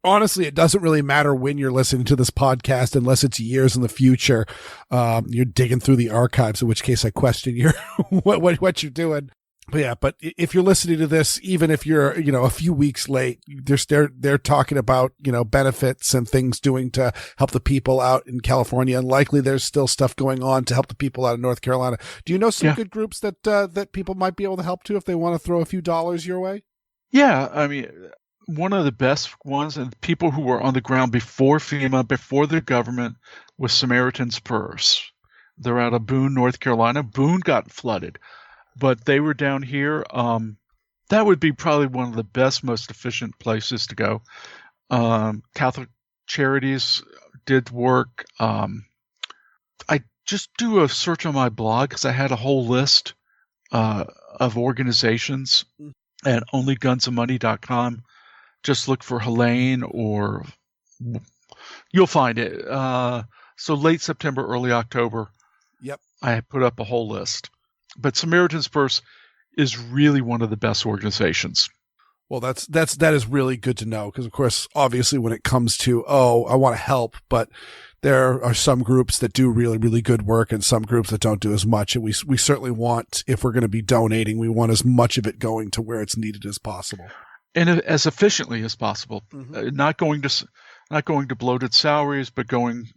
honestly, it doesn't really matter when you're listening to this podcast unless it's years in the future. You're digging through the archives, in which case I question what you're doing. But yeah, but if you're listening to this, even if you're, a few weeks late, they're talking about, benefits and things doing to help the people out in California. And likely there's still stuff going on to help the people out of North Carolina. Do you know some good groups that people might be able to help to if they want to throw a few dollars your way? Yeah. One of the best ones, and people who were on the ground before FEMA, before the government, was Samaritan's Purse. They're out of Boone, North Carolina. Boone got flooded, but they were down here. That would be probably one of the best, most efficient places to go. Catholic Charities did work. I just do a search on my blog because I had a whole list of organizations at onlygunsandmoney.com. Just look for Helene or you'll find it. So late September, early October. Yep. I put up a whole list. But Samaritan's Purse is really one of the best organizations. Well, that is really good to know because, of course, obviously when it comes to, I want to help, but there are some groups that do really, really good work and some groups that don't do as much. And we certainly want, if we're going to be donating, we want as much of it going to where it's needed as possible. And as efficiently as possible. Mm-hmm. Not going to bloated salaries, but going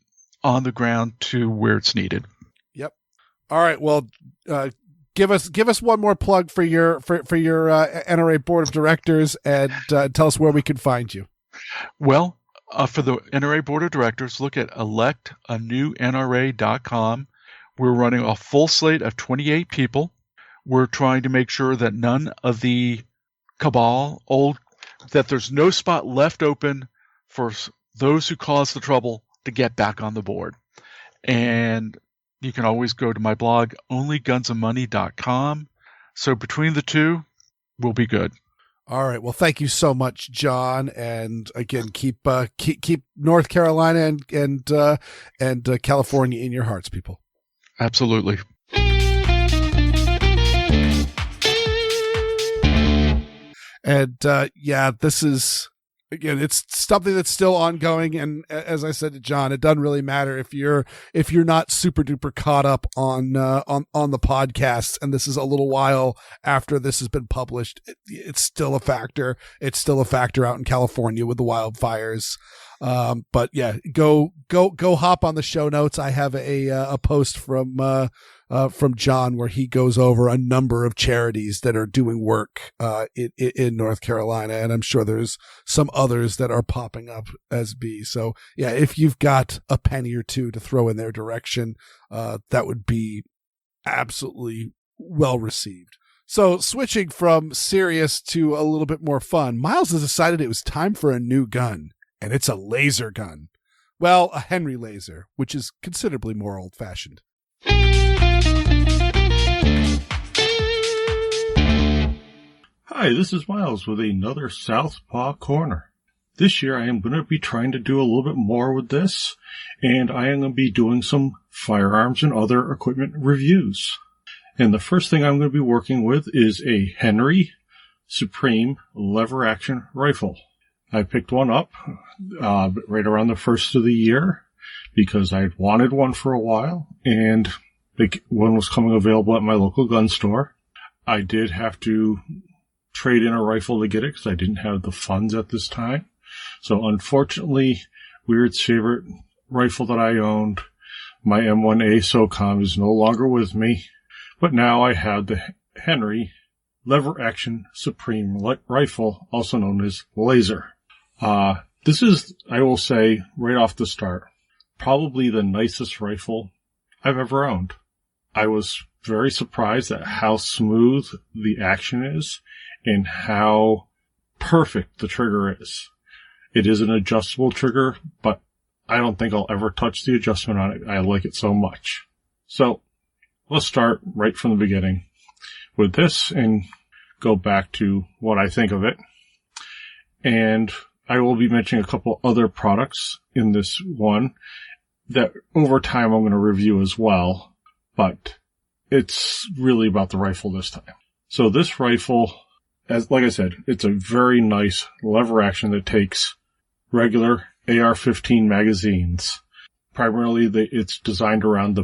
on the ground to where it's needed. Yep. All right. Well, give us one more plug for your NRA board of directors and tell us where we can find you. Well, for the NRA board of directors, look at electanewNRA.com. We're running a full slate of 28 people. We're trying to make sure that none of the cabal, that there's no spot left open for those who caused the trouble to get back on the board. And you can always go to my blog, onlygunsandmoney.com. So between the two, we'll be good. All right. Well, thank you so much, John. And again, keep North Carolina and California in your hearts, people. Absolutely. And this is, again, it's something that's still ongoing. And as I said to John, it doesn't really matter if you're not super duper caught up on the podcast. And this is a little while after this has been published. It's still a factor. It's still a factor out in California with the wildfires. But yeah, go hop on the show notes. I have a post from John where he goes over a number of charities that are doing work in North Carolina, and I'm sure there's some others that are popping up as B. So yeah, if you've got a penny or two to throw in their direction, that would be absolutely well received. So switching from serious to a little bit more fun, Miles has decided it was time for a new gun, and it's a laser gun. Well, a Henry laser, which is considerably more old-fashioned. Hi, this is Miles with another Southpaw Corner. This year I am going to be trying to do a little bit more with this, and I am going to be doing some firearms and other equipment reviews. And the first thing I'm going to be working with is a Henry Supreme lever action rifle. I picked one up right around the first of the year because I had wanted one for a while, and one was coming available at my local gun store. I did have to trade in a rifle to get it because I didn't have the funds at this time. So unfortunately, Weer'd's favorite rifle that I owned, my M1A SOCOM, is no longer with me. But now I have the Henry Lever Action Supreme rifle, also known as Laser. This is, I will say, right off the start, probably the nicest rifle I've ever owned. I was very surprised at how smooth the action is and how perfect the trigger is. It is an adjustable trigger, but I don't think I'll ever touch the adjustment on it. I like it so much. So let's start right from the beginning with this and go back to what I think of it. And I will be mentioning a couple other products in this one that over time I'm going to review as well, but it's really about the rifle this time. So this rifle, like I said, it's a very nice lever action that takes regular AR-15 magazines. Primarily, it's designed around the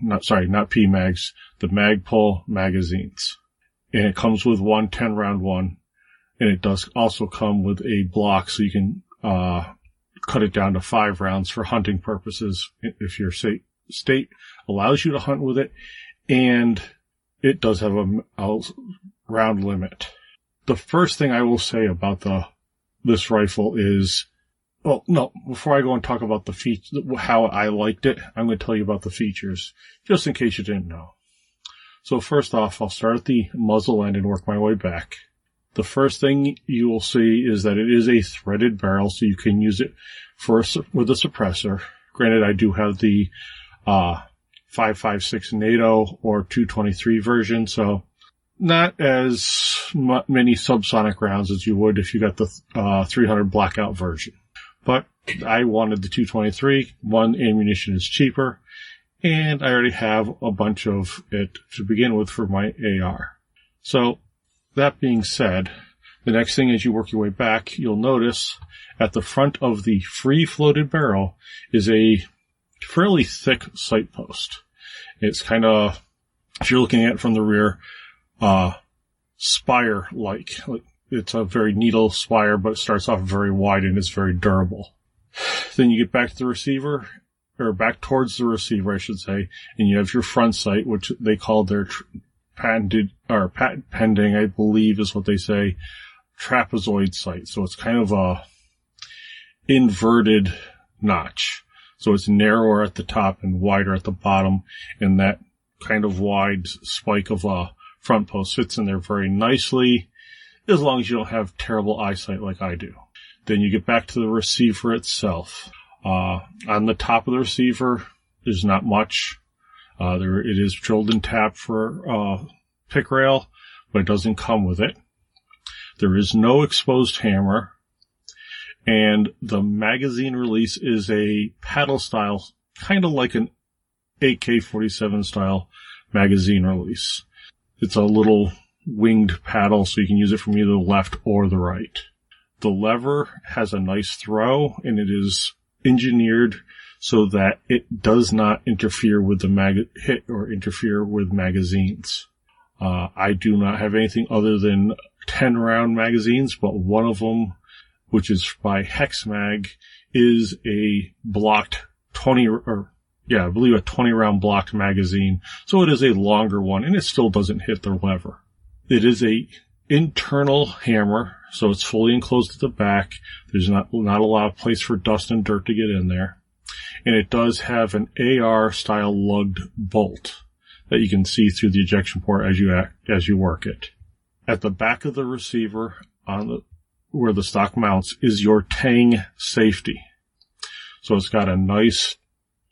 not PMags, the Magpul magazines. And it comes with one 10-round one. And it does also come with a block so you can cut it down to 5 rounds for hunting purposes if your state allows you to hunt with it. And it does have a round limit. The first thing I will say about this rifle is, well, no, before I go and talk about how I liked it, I'm going to tell you about the features, just in case you didn't know. So first off, I'll start at the muzzle end and work my way back. The first thing you will see is that it is a threaded barrel, so you can use it with a suppressor. Granted, I do have the 5.56 NATO or 223 version, so not as many subsonic rounds as you would if you got the 300 Blackout version. But I wanted the 223. One, ammunition is cheaper, and I already have a bunch of it to begin with for my AR. So, that being said, the next thing as you work your way back, you'll notice at the front of the free-floated barrel is a fairly thick sight post. It's kind of, if you're looking at it from the rear, spire-like. It's a very needle spire, but it starts off very wide and is very durable. Then you get back to the receiver, or back towards the receiver, I should say, and you have your front sight, which they call their patent pending, I believe is what they say, trapezoid sight. So it's kind of a inverted notch. So it's narrower at the top and wider at the bottom, and that kind of wide spike of a front post fits in there very nicely, as long as you don't have terrible eyesight like I do. Then you get back to the receiver itself. On the top of the receiver, there's not much. It is drilled and tapped for pick rail, but it doesn't come with it. There is no exposed hammer, and the magazine release is a paddle style, kind of like an AK-47 style magazine release. It's a little winged paddle, so you can use it from either the left or the right. The lever has a nice throw, and it is engineered so that it does not interfere with the hit or interfere with magazines. I do not have anything other than 10-round magazines, but one of them, which is by HexMag, is a blocked 20-round blocked magazine. So it is a longer one, and it still doesn't hit the lever. It is a internal hammer, so it's fully enclosed at the back. There's not a lot of place for dust and dirt to get in there. And it does have an AR-style lugged bolt that you can see through the ejection port as you work it. At the back of the receiver, where the stock mounts, is your Cheng safety. So it's got a nice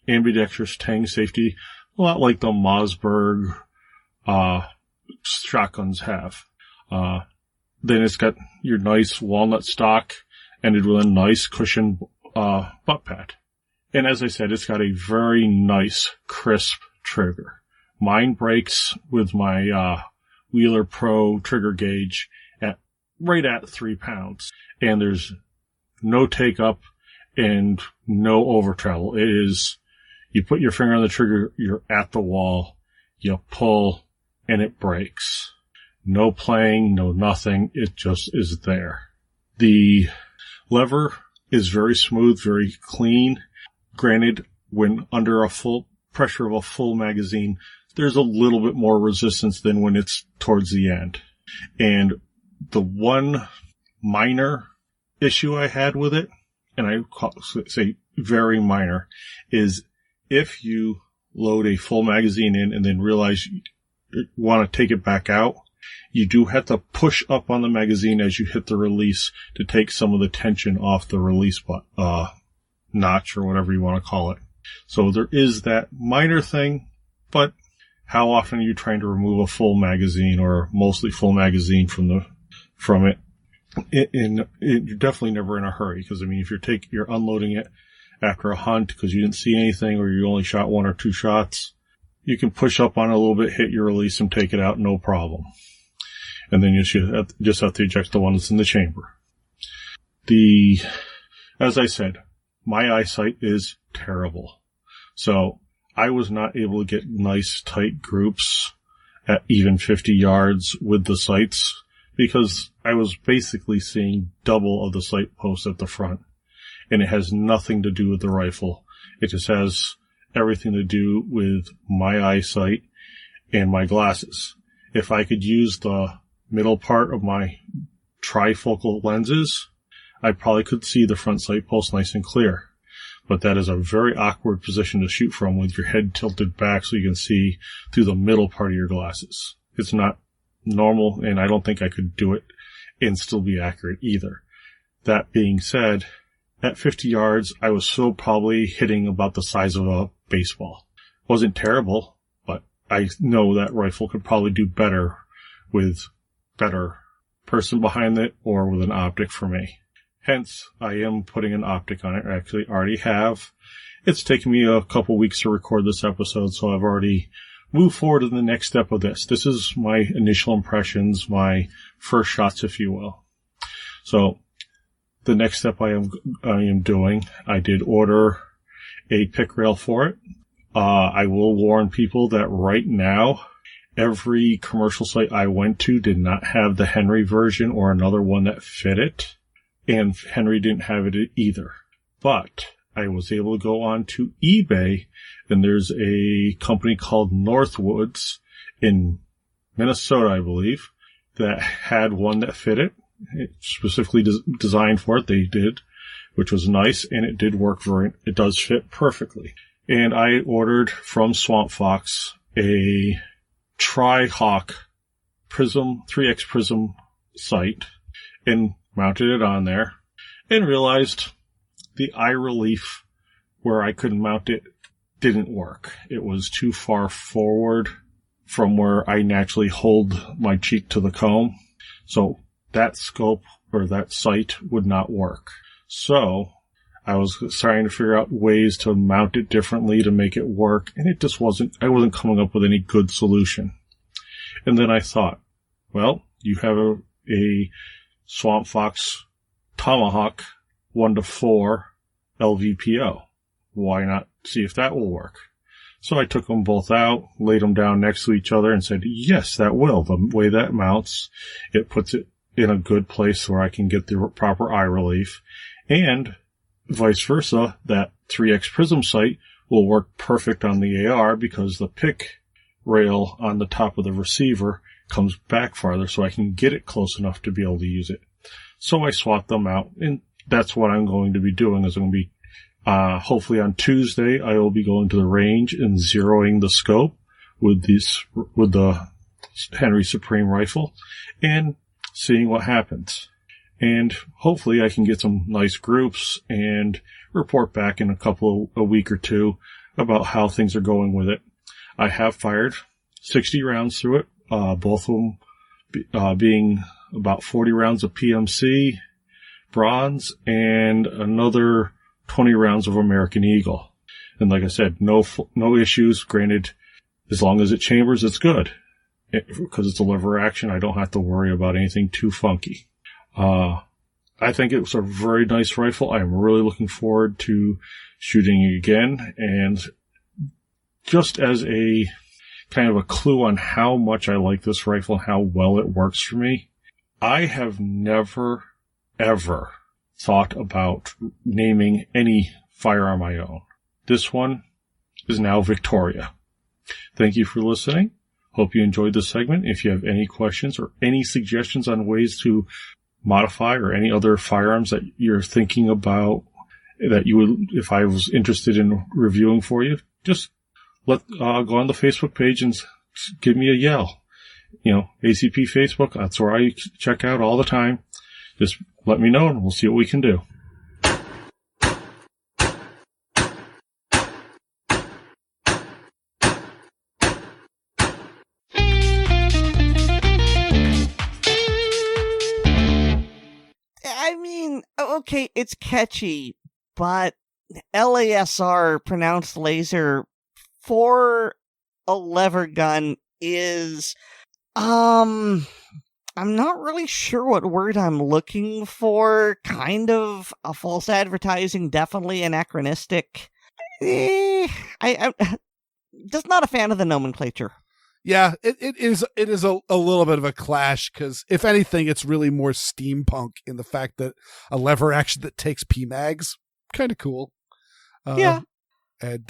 ambidextrous Cheng safety, a lot like the Mossberg shotguns have. Then it's got your nice walnut stock, ended with a nice cushion butt pad. And as I said, it's got a very nice, crisp trigger. Mine breaks with my Wheeler Pro trigger gauge right at 3 pounds. And there's no take up and no over travel. It is, you put your finger on the trigger, you're at the wall, you pull, and it breaks. No playing, no nothing. It just is there. The lever is very smooth, very clean. Granted, when under a full pressure of a full magazine, there's a little bit more resistance than when it's towards the end. And the one minor issue I had with it, and I say very minor, is if you load a full magazine in and then realize you want to take it back out, you do have to push up on the magazine as you hit the release to take some of the tension off the release notch or whatever you want to call it. So there is that minor thing, but how often are you trying to remove a full magazine or mostly full magazine from it? You're definitely never in a hurry, because I mean, if you're unloading it after a hunt because you didn't see anything or you only shot 1 or 2 shots, you can push up on it a little bit, hit your release, and take it out, no problem. And then you just have to eject the one that's in the chamber. As I said, my eyesight is terrible. So I was not able to get nice tight groups at even 50 yards with the sights because I was basically seeing double of the sight posts at the front. And it has nothing to do with the rifle. It just has everything to do with my eyesight and my glasses. If I could use the middle part of my trifocal lenses, I probably could see the front sight post nice and clear. but that is a very awkward position to shoot from with your head tilted back so you can see through the middle part of your glasses. It's not normal, and I don't think I could do it and still be accurate either. That being said, at 50 yards, I was still probably hitting about the size of a baseball. Wasn't terrible, but I know that rifle could probably do better with better person behind it or with an optic for me. Hence, I am putting an optic on it. I actually already have. It's taken me a couple weeks to record this episode, so I've already moved forward to the next step of this. This is my initial impressions, my first shots, if you will. So, the next step I am doing, I did order a pick rail for it. I will warn people that right now, every commercial site I went to did not have the Henry version or another one that fit it. And Henry didn't have it either. But I was able to go on to eBay, and there's a company called Northwoods in Minnesota, I believe, that had one that fit it. It specifically designed for it. They did, which was nice, and it did work it does fit perfectly. And I ordered from Swampfox a Trihawk Prism, 3X Prism sight, and mounted it on there, and realized the eye relief where I could mount it didn't work. It was too far forward from where I naturally hold my cheek to the comb. So that scope or that sight would not work. So I was trying to figure out ways to mount it differently to make it work, and I wasn't coming up with any good solution. And then I thought, well, you have a Swampfox Tomahawk 1-4 LVPO. Why not see if that will work? So I took them both out, laid them down next to each other, and said, yes, that will. The way that mounts, it puts it in a good place where I can get the proper eye relief. And vice versa, that 3X Prism sight will work perfect on the AR because the pick rail on the top of the receiver comes back farther so I can get it close enough to be able to use it. So I swapped them out, and that's what I'm going to be doing. Is I'm going to be, hopefully on Tuesday, I will be going to the range and zeroing the scope with the Henry Supreme rifle and seeing what happens. And hopefully I can get some nice groups and report back in a week or two about how things are going with it. I have fired 60 rounds through it. Both of them being about 40 rounds of PMC, bronze, and another 20 rounds of American Eagle. And like I said, no issues. Granted, as long as it chambers, it's good. Because it's a lever action, I don't have to worry about anything too funky. I think it was a very nice rifle. I'm really looking forward to shooting it again. And just as a kind of a clue on how much I like this rifle, how well it works for me, I have never, ever thought about naming any firearm I own. This one is now Victoria. Thank you for listening. Hope you enjoyed this segment. If you have any questions or any suggestions on ways to modify or any other firearms that you're thinking about that you would, if I was interested in reviewing for you, just go on the Facebook page and give me a yell. ACP Facebook, that's where I check out all the time. Just let me know and we'll see what we can do. I mean, okay, it's catchy, but LASR pronounced laser for a lever gun is, I'm not really sure what word I'm looking for. Kind of a false advertising, definitely anachronistic. I'm just not a fan of the nomenclature. Yeah, it is a little bit of a clash because if anything, it's really more steampunk in the fact that a lever action that takes PMags, kind of cool. Yeah. And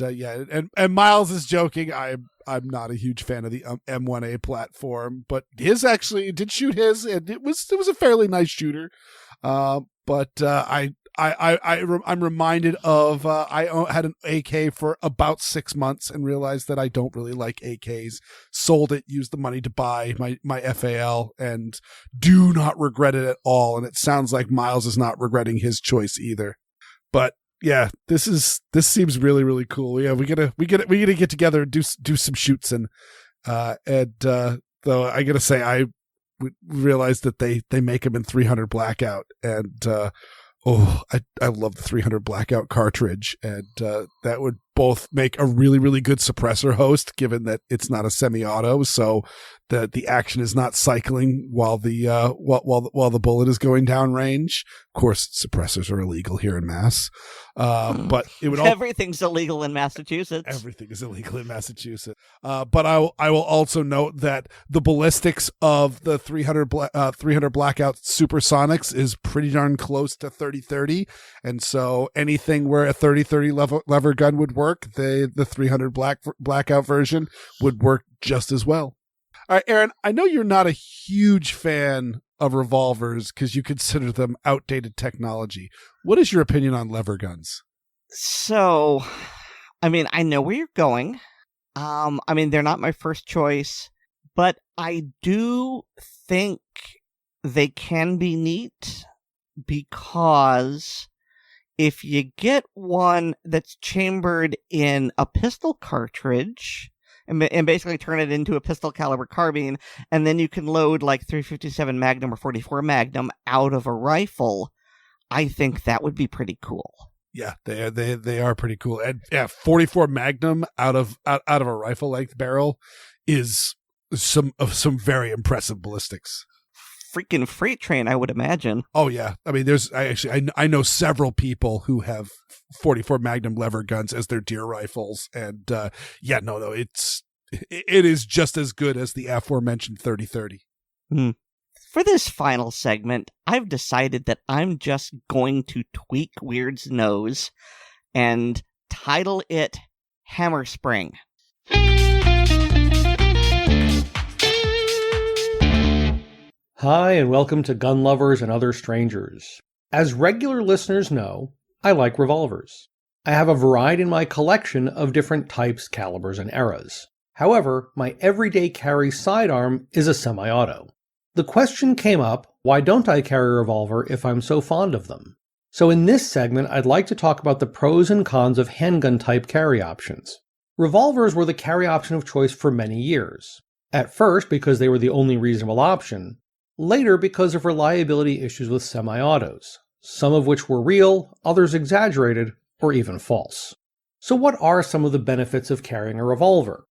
Miles is joking. I'm not a huge fan of the M1A platform, but his actually did shoot his, and it was a fairly nice shooter. But I I'm reminded of I had an AK for about 6 months and realized that I don't really like AKs. Sold it, used the money to buy my FAL, and do not regret it at all. And it sounds like Miles is not regretting his choice either. But yeah, this seems really, really cool. Yeah, we gotta get together and do some shoots and though I gotta say I realized that they make them in 300 Blackout and I love the 300 Blackout cartridge, and that would both make a really, really good suppressor host, given that it's not a semi-auto, so that the action is not cycling while the bullet is going down range. Of course, suppressors are illegal here in Mass, but it would everything's illegal in Massachusetts. Everything is illegal in Massachusetts. But I will also note that the ballistics of the 300 Blackout Supersonics is pretty darn close to 30-30, and so anything where a 30-30 lever gun would work, the 300 Blackout version would work just as well. All right, Aaron, I know you're not a huge fan of revolvers because you consider them outdated technology. What is your opinion on lever guns? So, I mean, I know where you're going. I mean, they're not my first choice, but I do think they can be neat because if you get one that's chambered in a pistol cartridge and basically turn it into a pistol caliber carbine, and then you can load like 357 Magnum or 44 Magnum out of a rifle, I think that would be pretty cool. Yeah, they are pretty cool. And yeah, 44 Magnum out of a rifle length barrel is some very impressive ballistics. Freaking freight train, I would imagine. Oh yeah, I mean, I know several people who have 44 Magnum lever guns as their deer rifles, and it is just as good as the aforementioned 30-30. For this final segment, I've decided that I'm just going to tweak Weer'd's nose and title it Hammer Spring. Hi, and welcome to Gun Lovers and Other Strangers. As regular listeners know, I like revolvers. I have a variety in my collection of different types, calibers, and eras. However, my everyday carry sidearm is a semi-auto. The question came up, why don't I carry a revolver if I'm so fond of them? So in this segment, I'd like to talk about the pros and cons of handgun-type carry options. Revolvers were the carry option of choice for many years. At first, because they were the only reasonable option. Later, because of reliability issues with semi-autos, some of which were real, others exaggerated, or even false. So what are some of the benefits of carrying a revolver?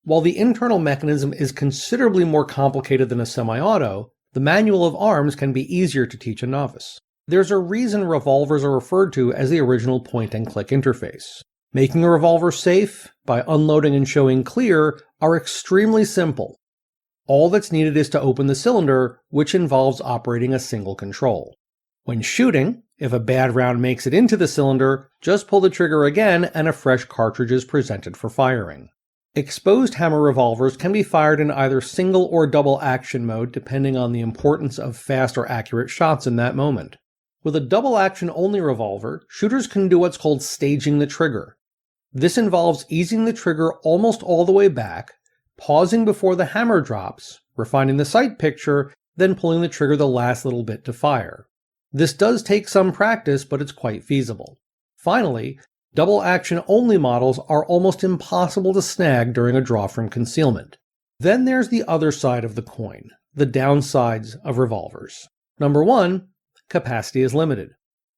While the internal mechanism is considerably more complicated than a semi-auto, the manual of arms can be easier to teach a novice. There's a reason revolvers are referred to as the original point-and-click interface. Making a revolver safe, by unloading and showing clear, are extremely simple. All that's needed is to open the cylinder, which involves operating a single control. When shooting, if a bad round makes it into the cylinder, just pull the trigger again and a fresh cartridge is presented for firing. Exposed hammer revolvers can be fired in either single or double action mode depending on the importance of fast or accurate shots in that moment. With a double action only revolver, shooters can do what's called staging the trigger. This involves easing the trigger almost all the way back, pausing before the hammer drops, refining the sight picture, then pulling the trigger the last little bit to fire. This does take some practice, but it's quite feasible. Finally, double action only models are almost impossible to snag during a draw from concealment. Then there's the other side of the coin, the downsides of revolvers. Number 1, capacity is limited.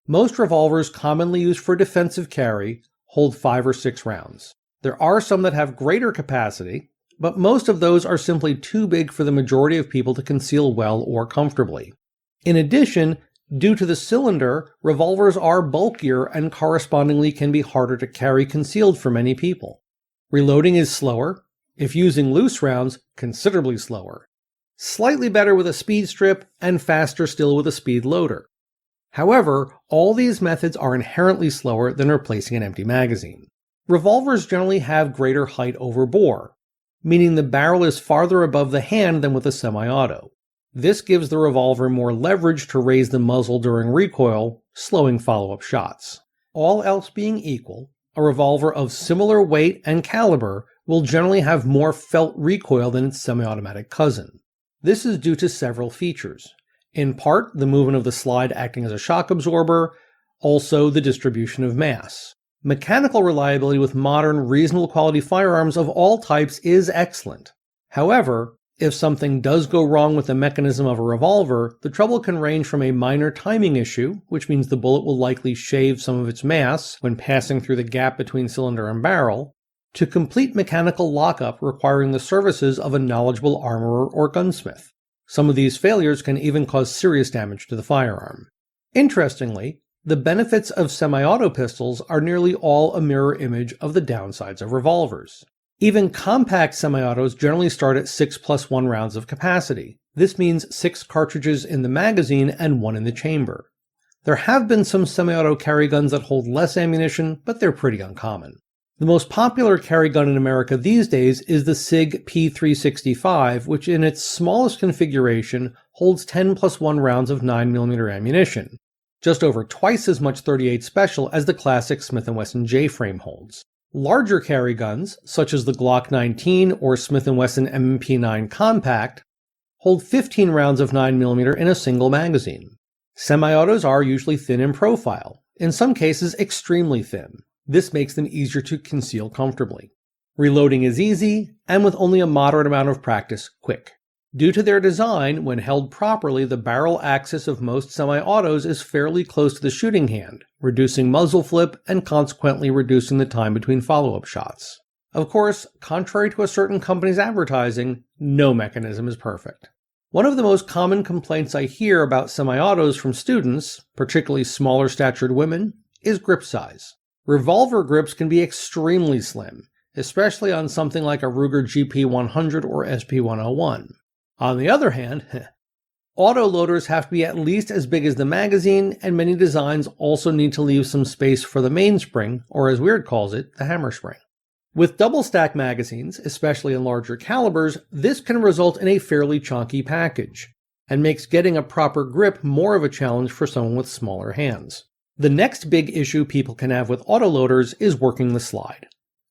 Most revolvers commonly used for defensive carry hold 5 or 6 rounds. There are some that have greater capacity, but most of those are simply too big for the majority of people to conceal well or comfortably. In addition, due to the cylinder, revolvers are bulkier and correspondingly can be harder to carry concealed for many people. Reloading is slower, if using loose rounds, considerably slower. Slightly better with a speed strip, and faster still with a speed loader. However, all these methods are inherently slower than replacing an empty magazine. Revolvers generally have greater height over bore, meaning the barrel is farther above the hand than with a semi-auto. This gives the revolver more leverage to raise the muzzle during recoil, slowing follow-up shots. All else being equal, a revolver of similar weight and caliber will generally have more felt recoil than its semi-automatic cousin. This is due to several features. In part, the movement of the slide acting as a shock absorber, also the distribution of mass. Mechanical reliability with modern, reasonable quality firearms of all types is excellent. However, if something does go wrong with the mechanism of a revolver, the trouble can range from a minor timing issue, which means the bullet will likely shave some of its mass when passing through the gap between cylinder and barrel, to complete mechanical lockup requiring the services of a knowledgeable armorer or gunsmith. Some of these failures can even cause serious damage to the firearm. Interestingly, the benefits of semi-auto pistols are nearly all a mirror image of the downsides of revolvers. Even compact semi-autos generally start at 6+1 rounds of capacity. This means 6 cartridges in the magazine and 1 in the chamber. There have been some semi-auto carry guns that hold less ammunition, but they're pretty uncommon. The most popular carry gun in America these days is the SIG P365, which in its smallest configuration holds 10+1 rounds of 9mm ammunition, just over twice as much .38 Special as the classic Smith & Wesson J-frame holds. Larger carry guns, such as the Glock 19 or Smith & Wesson MP9 Compact, hold 15 rounds of 9mm in a single magazine. Semi-autos are usually thin in profile, in some cases extremely thin. This makes them easier to conceal comfortably. Reloading is easy, and with only a moderate amount of practice, quick. Due to their design, when held properly, the barrel axis of most semi-autos is fairly close to the shooting hand, reducing muzzle flip and consequently reducing the time between follow-up shots. Of course, contrary to a certain company's advertising, no mechanism is perfect. One of the most common complaints I hear about semi-autos from students, particularly smaller statured women, is grip size. Revolver grips can be extremely slim, especially on something like a Ruger GP100 or SP101. On the other hand, autoloaders have to be at least as big as the magazine, and many designs also need to leave some space for the mainspring, or as Weer'd calls it, the hammer spring. With double-stack magazines, especially in larger calibers, this can result in a fairly chunky package, and makes getting a proper grip more of a challenge for someone with smaller hands. The next big issue people can have with autoloaders is working the slide.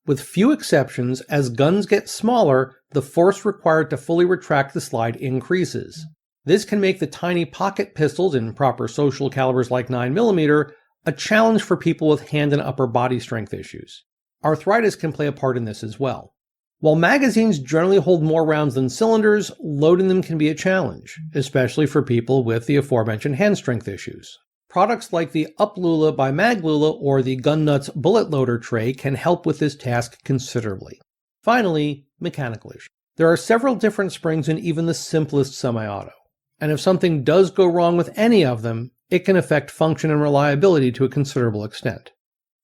With few exceptions, as guns get smaller, the force required to fully retract the slide increases. This can make the tiny pocket pistols in proper social calibers like 9mm a challenge for people with hand and upper body strength issues. Arthritis can play a part in this as well. While magazines generally hold more rounds than cylinders, loading them can be a challenge, especially for people with the aforementioned hand strength issues. Products like the Maglula by Maglula or the Gun Nutz bullet loader tray can help with this task considerably. Finally, mechanical issues. There are several different springs in even the simplest semi-auto, and if something does go wrong with any of them, it can affect function and reliability to a considerable extent.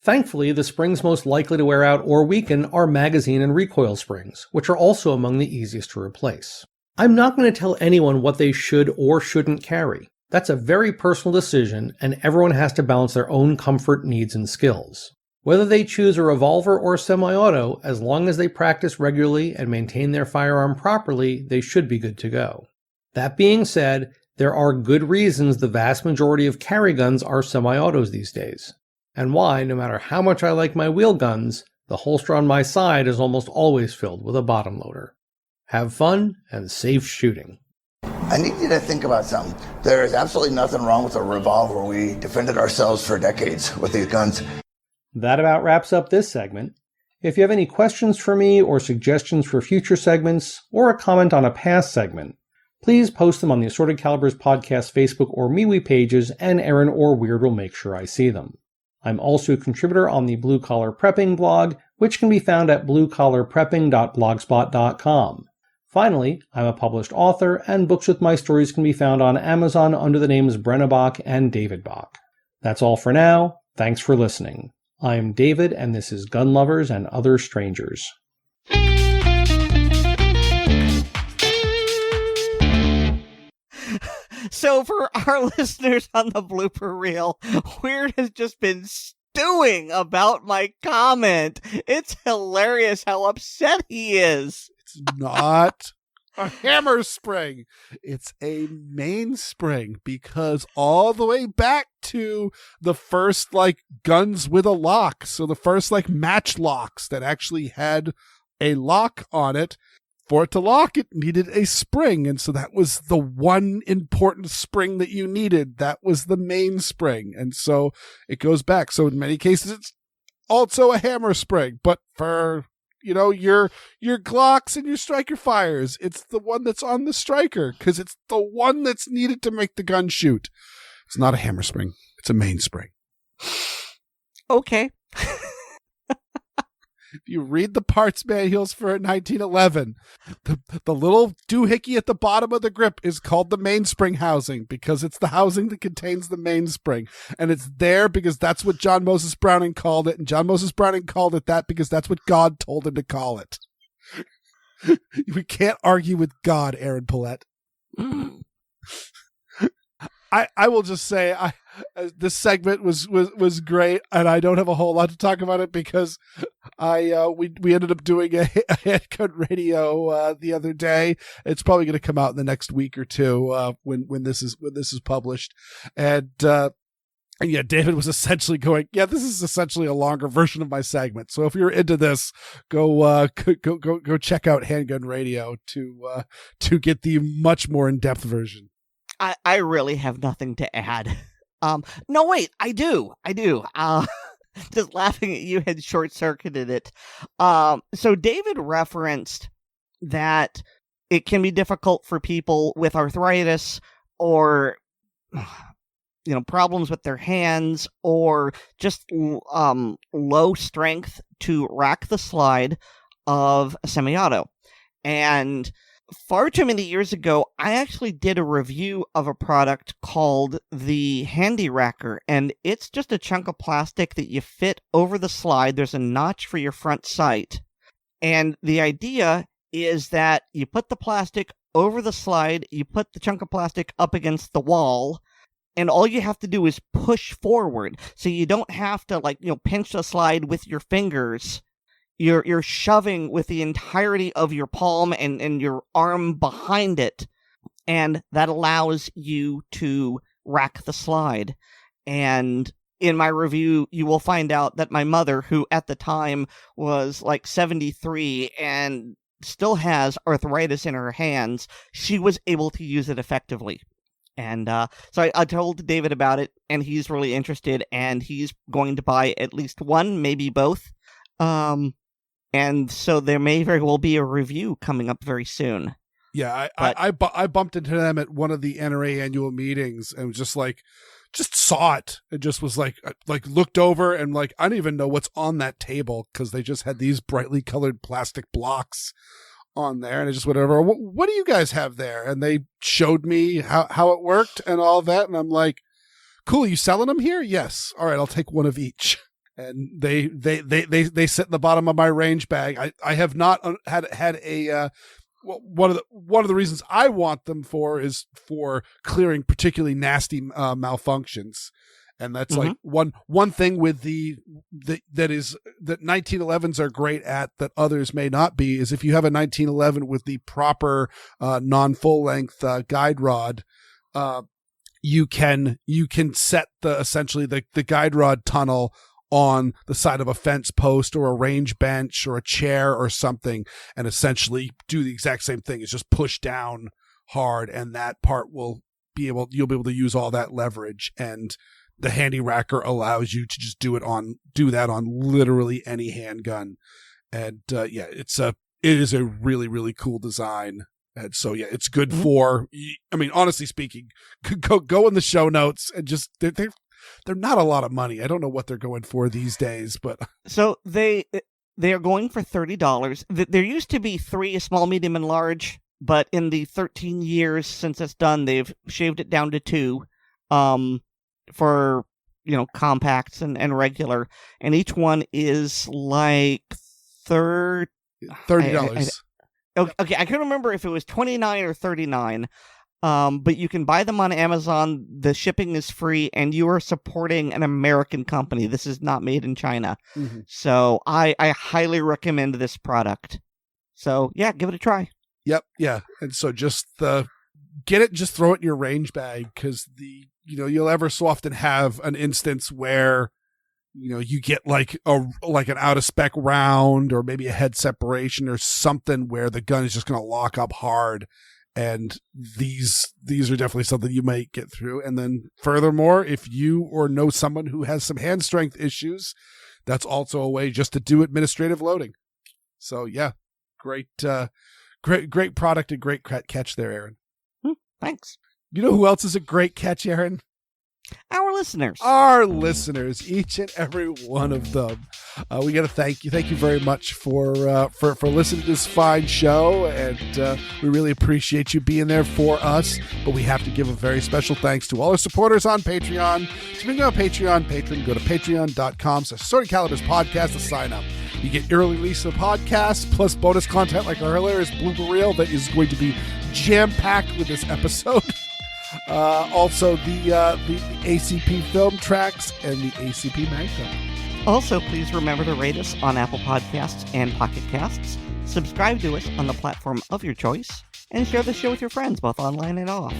Thankfully, the springs most likely to wear out or weaken are magazine and recoil springs, which are also among the easiest to replace. I'm not going to tell anyone what they should or shouldn't carry. That's a very personal decision, and everyone has to balance their own comfort, needs, and skills. Whether they choose a revolver or semi-auto, as long as they practice regularly and maintain their firearm properly, they should be good to go. That being said, there are good reasons the vast majority of carry guns are semi-autos these days, and why, no matter how much I like my wheel guns, the holster on my side is almost always filled with a bottom loader. Have fun and safe shooting. I need you to think about something. There is absolutely nothing wrong with a revolver. We defended ourselves for decades with these guns. That about wraps up this segment. If you have any questions for me or suggestions for future segments, or a comment on a past segment, please post them on the Assorted Calibers Podcast Facebook or MeWe pages, and Aaron or Weer'd will make sure I see them. I'm also a contributor on the Blue Collar Prepping blog, which can be found at bluecollarprepping.blogspot.com. Finally, I'm a published author, and books with my stories can be found on Amazon under the names Brena Bock and David Bock. That's all for now. Thanks for listening. I'm David, and this is Gun Lovers and Other Strangers. So for our listeners on the blooper reel, Weer'd has just been stewing about my comment. It's hilarious how upset he is. It's not. A hammer spring. It's a mainspring because all the way back to the first like guns with a lock. So the first like match locks that actually had a lock on it. For it to lock, it needed a spring. And so that was the one important spring that you needed. That was the mainspring. And so it goes back. So in many cases, it's also a hammer spring, but for your Glocks and your striker fires, it's the one that's on the striker because it's the one that's needed to make the gun shoot. It's not a hammer spring. It's a mainspring. Okay. If you read the parts manuals for a 1911, the little doohickey at the bottom of the grip is called the mainspring housing because it's the housing that contains the mainspring. And it's there because that's what John Moses Browning called it. And John Moses Browning called it that because that's what God told him to call it. We can't argue with God, Aaron Paulette. I will just say this segment was great, and I don't have a whole lot to talk about it because we ended up doing a handgun radio the other day. It's probably going to come out in the next week or two when this is published, and yeah, David was essentially going, yeah, this is essentially a longer version of my segment. So if you're into this, go check out Handgun Radio to get the much more in-depth version. I really have nothing to add. No, wait, I do. Just laughing at you had short-circuited it. So David referenced that it can be difficult for people with arthritis or, problems with their hands or just low strength to rack the slide of a semi-auto. And far too many years ago, I actually did a review of a product called the Handi-Racker, and it's just a chunk of plastic that you fit over the slide. There's a notch for your front sight. And the idea is that you put the plastic over the slide, you put the chunk of plastic up against the wall, and all you have to do is push forward. So you don't have to, pinch the slide with your fingers. You're shoving with the entirety of your palm and your arm behind it, and that allows you to rack the slide. And in my review, you will find out that my mother, who at the time was 73 and still has arthritis in her hands, she was able to use it effectively. And so I told David about it, and he's really interested, and he's going to buy at least one, maybe both. And so there may very well be a review coming up very soon. Yeah, I bumped into them at one of the NRA annual meetings and was just saw it. It just was looked over and I don't even know what's on that table because they just had these brightly colored plastic blocks on there. And I just went over, what do you guys have there? And they showed me how it worked and all that. And I'm like, cool, you selling them here? Yes. All right, I'll take one of each. And they sit in the bottom of my range bag. I have not had a one of the reasons I want them for is for clearing particularly nasty malfunctions, and that's one thing with that 1911s are great at that others may not be is if you have a 1911 with the proper non full length guide rod. You can set essentially the guide rod tunnel on the side of a fence post or a range bench or a chair or something and essentially do the exact same thing. It's just push down hard and that part you'll be able to use all that leverage. And the Handi-Racker allows you to just do that on literally any handgun. And it is a really, really cool design. And so, yeah, it's good for, honestly speaking, go in the show notes and just, they're not a lot of money. I don't know what they're going for these days, but. So they are going for $30. There used to be 3, small, medium, and large, but in the 13 years since it's done, they've shaved it down to 2, for, compacts and regular. And each one is $30. Okay, I can't remember if it was $29 or $39, but you can buy them on Amazon. The shipping is free, and you are supporting an American company. This is not made in China. Mm-hmm. So I highly recommend this product. So, yeah, give it a try. Yep. Yeah. And so just get it, just throw it in your range bag, because you'll ever so often have an instance where, you get like an out of spec round or maybe a head separation or something where the gun is just going to lock up hard. And these are definitely something you might get through. And then furthermore, if you or know someone who has some hand strength issues, that's also a way just to do administrative loading. So yeah, great product and great catch there, Aaron. Thanks. You know who else is a great catch, Aaron? Our listeners. Our listeners, each and every one of them. We got to thank you. Thank you very much for listening to this fine show, and we really appreciate you being there for us. But we have to give a very special thanks to all our supporters on Patreon. So if you go to Patreon, go to patreon.com/SwordandCaliber's podcast to sign up. You get early release of the podcast, plus bonus content like our hilarious blooper reel that is going to be jam-packed with this episode. Also the ACP film tracks and the ACP mag cover. Also, please remember to rate us on Apple Podcasts and Pocket Casts, subscribe to us on the platform of your choice, and share the show with your friends, both online and off.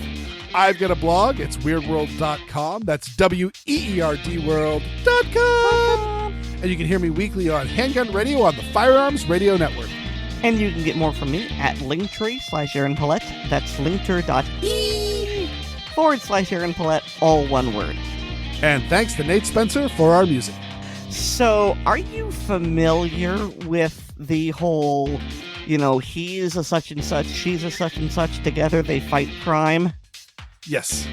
I've got a blog. It's weerdworld.com. That's WEERDworld.com. And you can hear me weekly on Handgun Radio on the Firearms Radio Network. And you can get more from me at Linktree/Aaron Paulette. That's linktree.ee/Aaron Paulette, all one word. And thanks to Nate Spencer for our music. So, are you familiar with the whole, he's a such and such, she's a such and such, together they fight crime? Yes.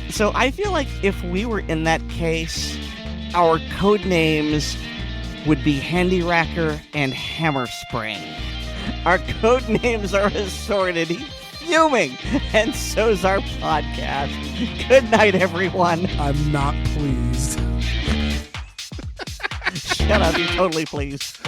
So I feel like if we were in that case, our code names would be Handi-Racker and Hammer Spring. Our code names are Assorted. He's fuming, and so's our podcast. Good night, everyone. I'm not pleased. Shut up, you're totally pleased.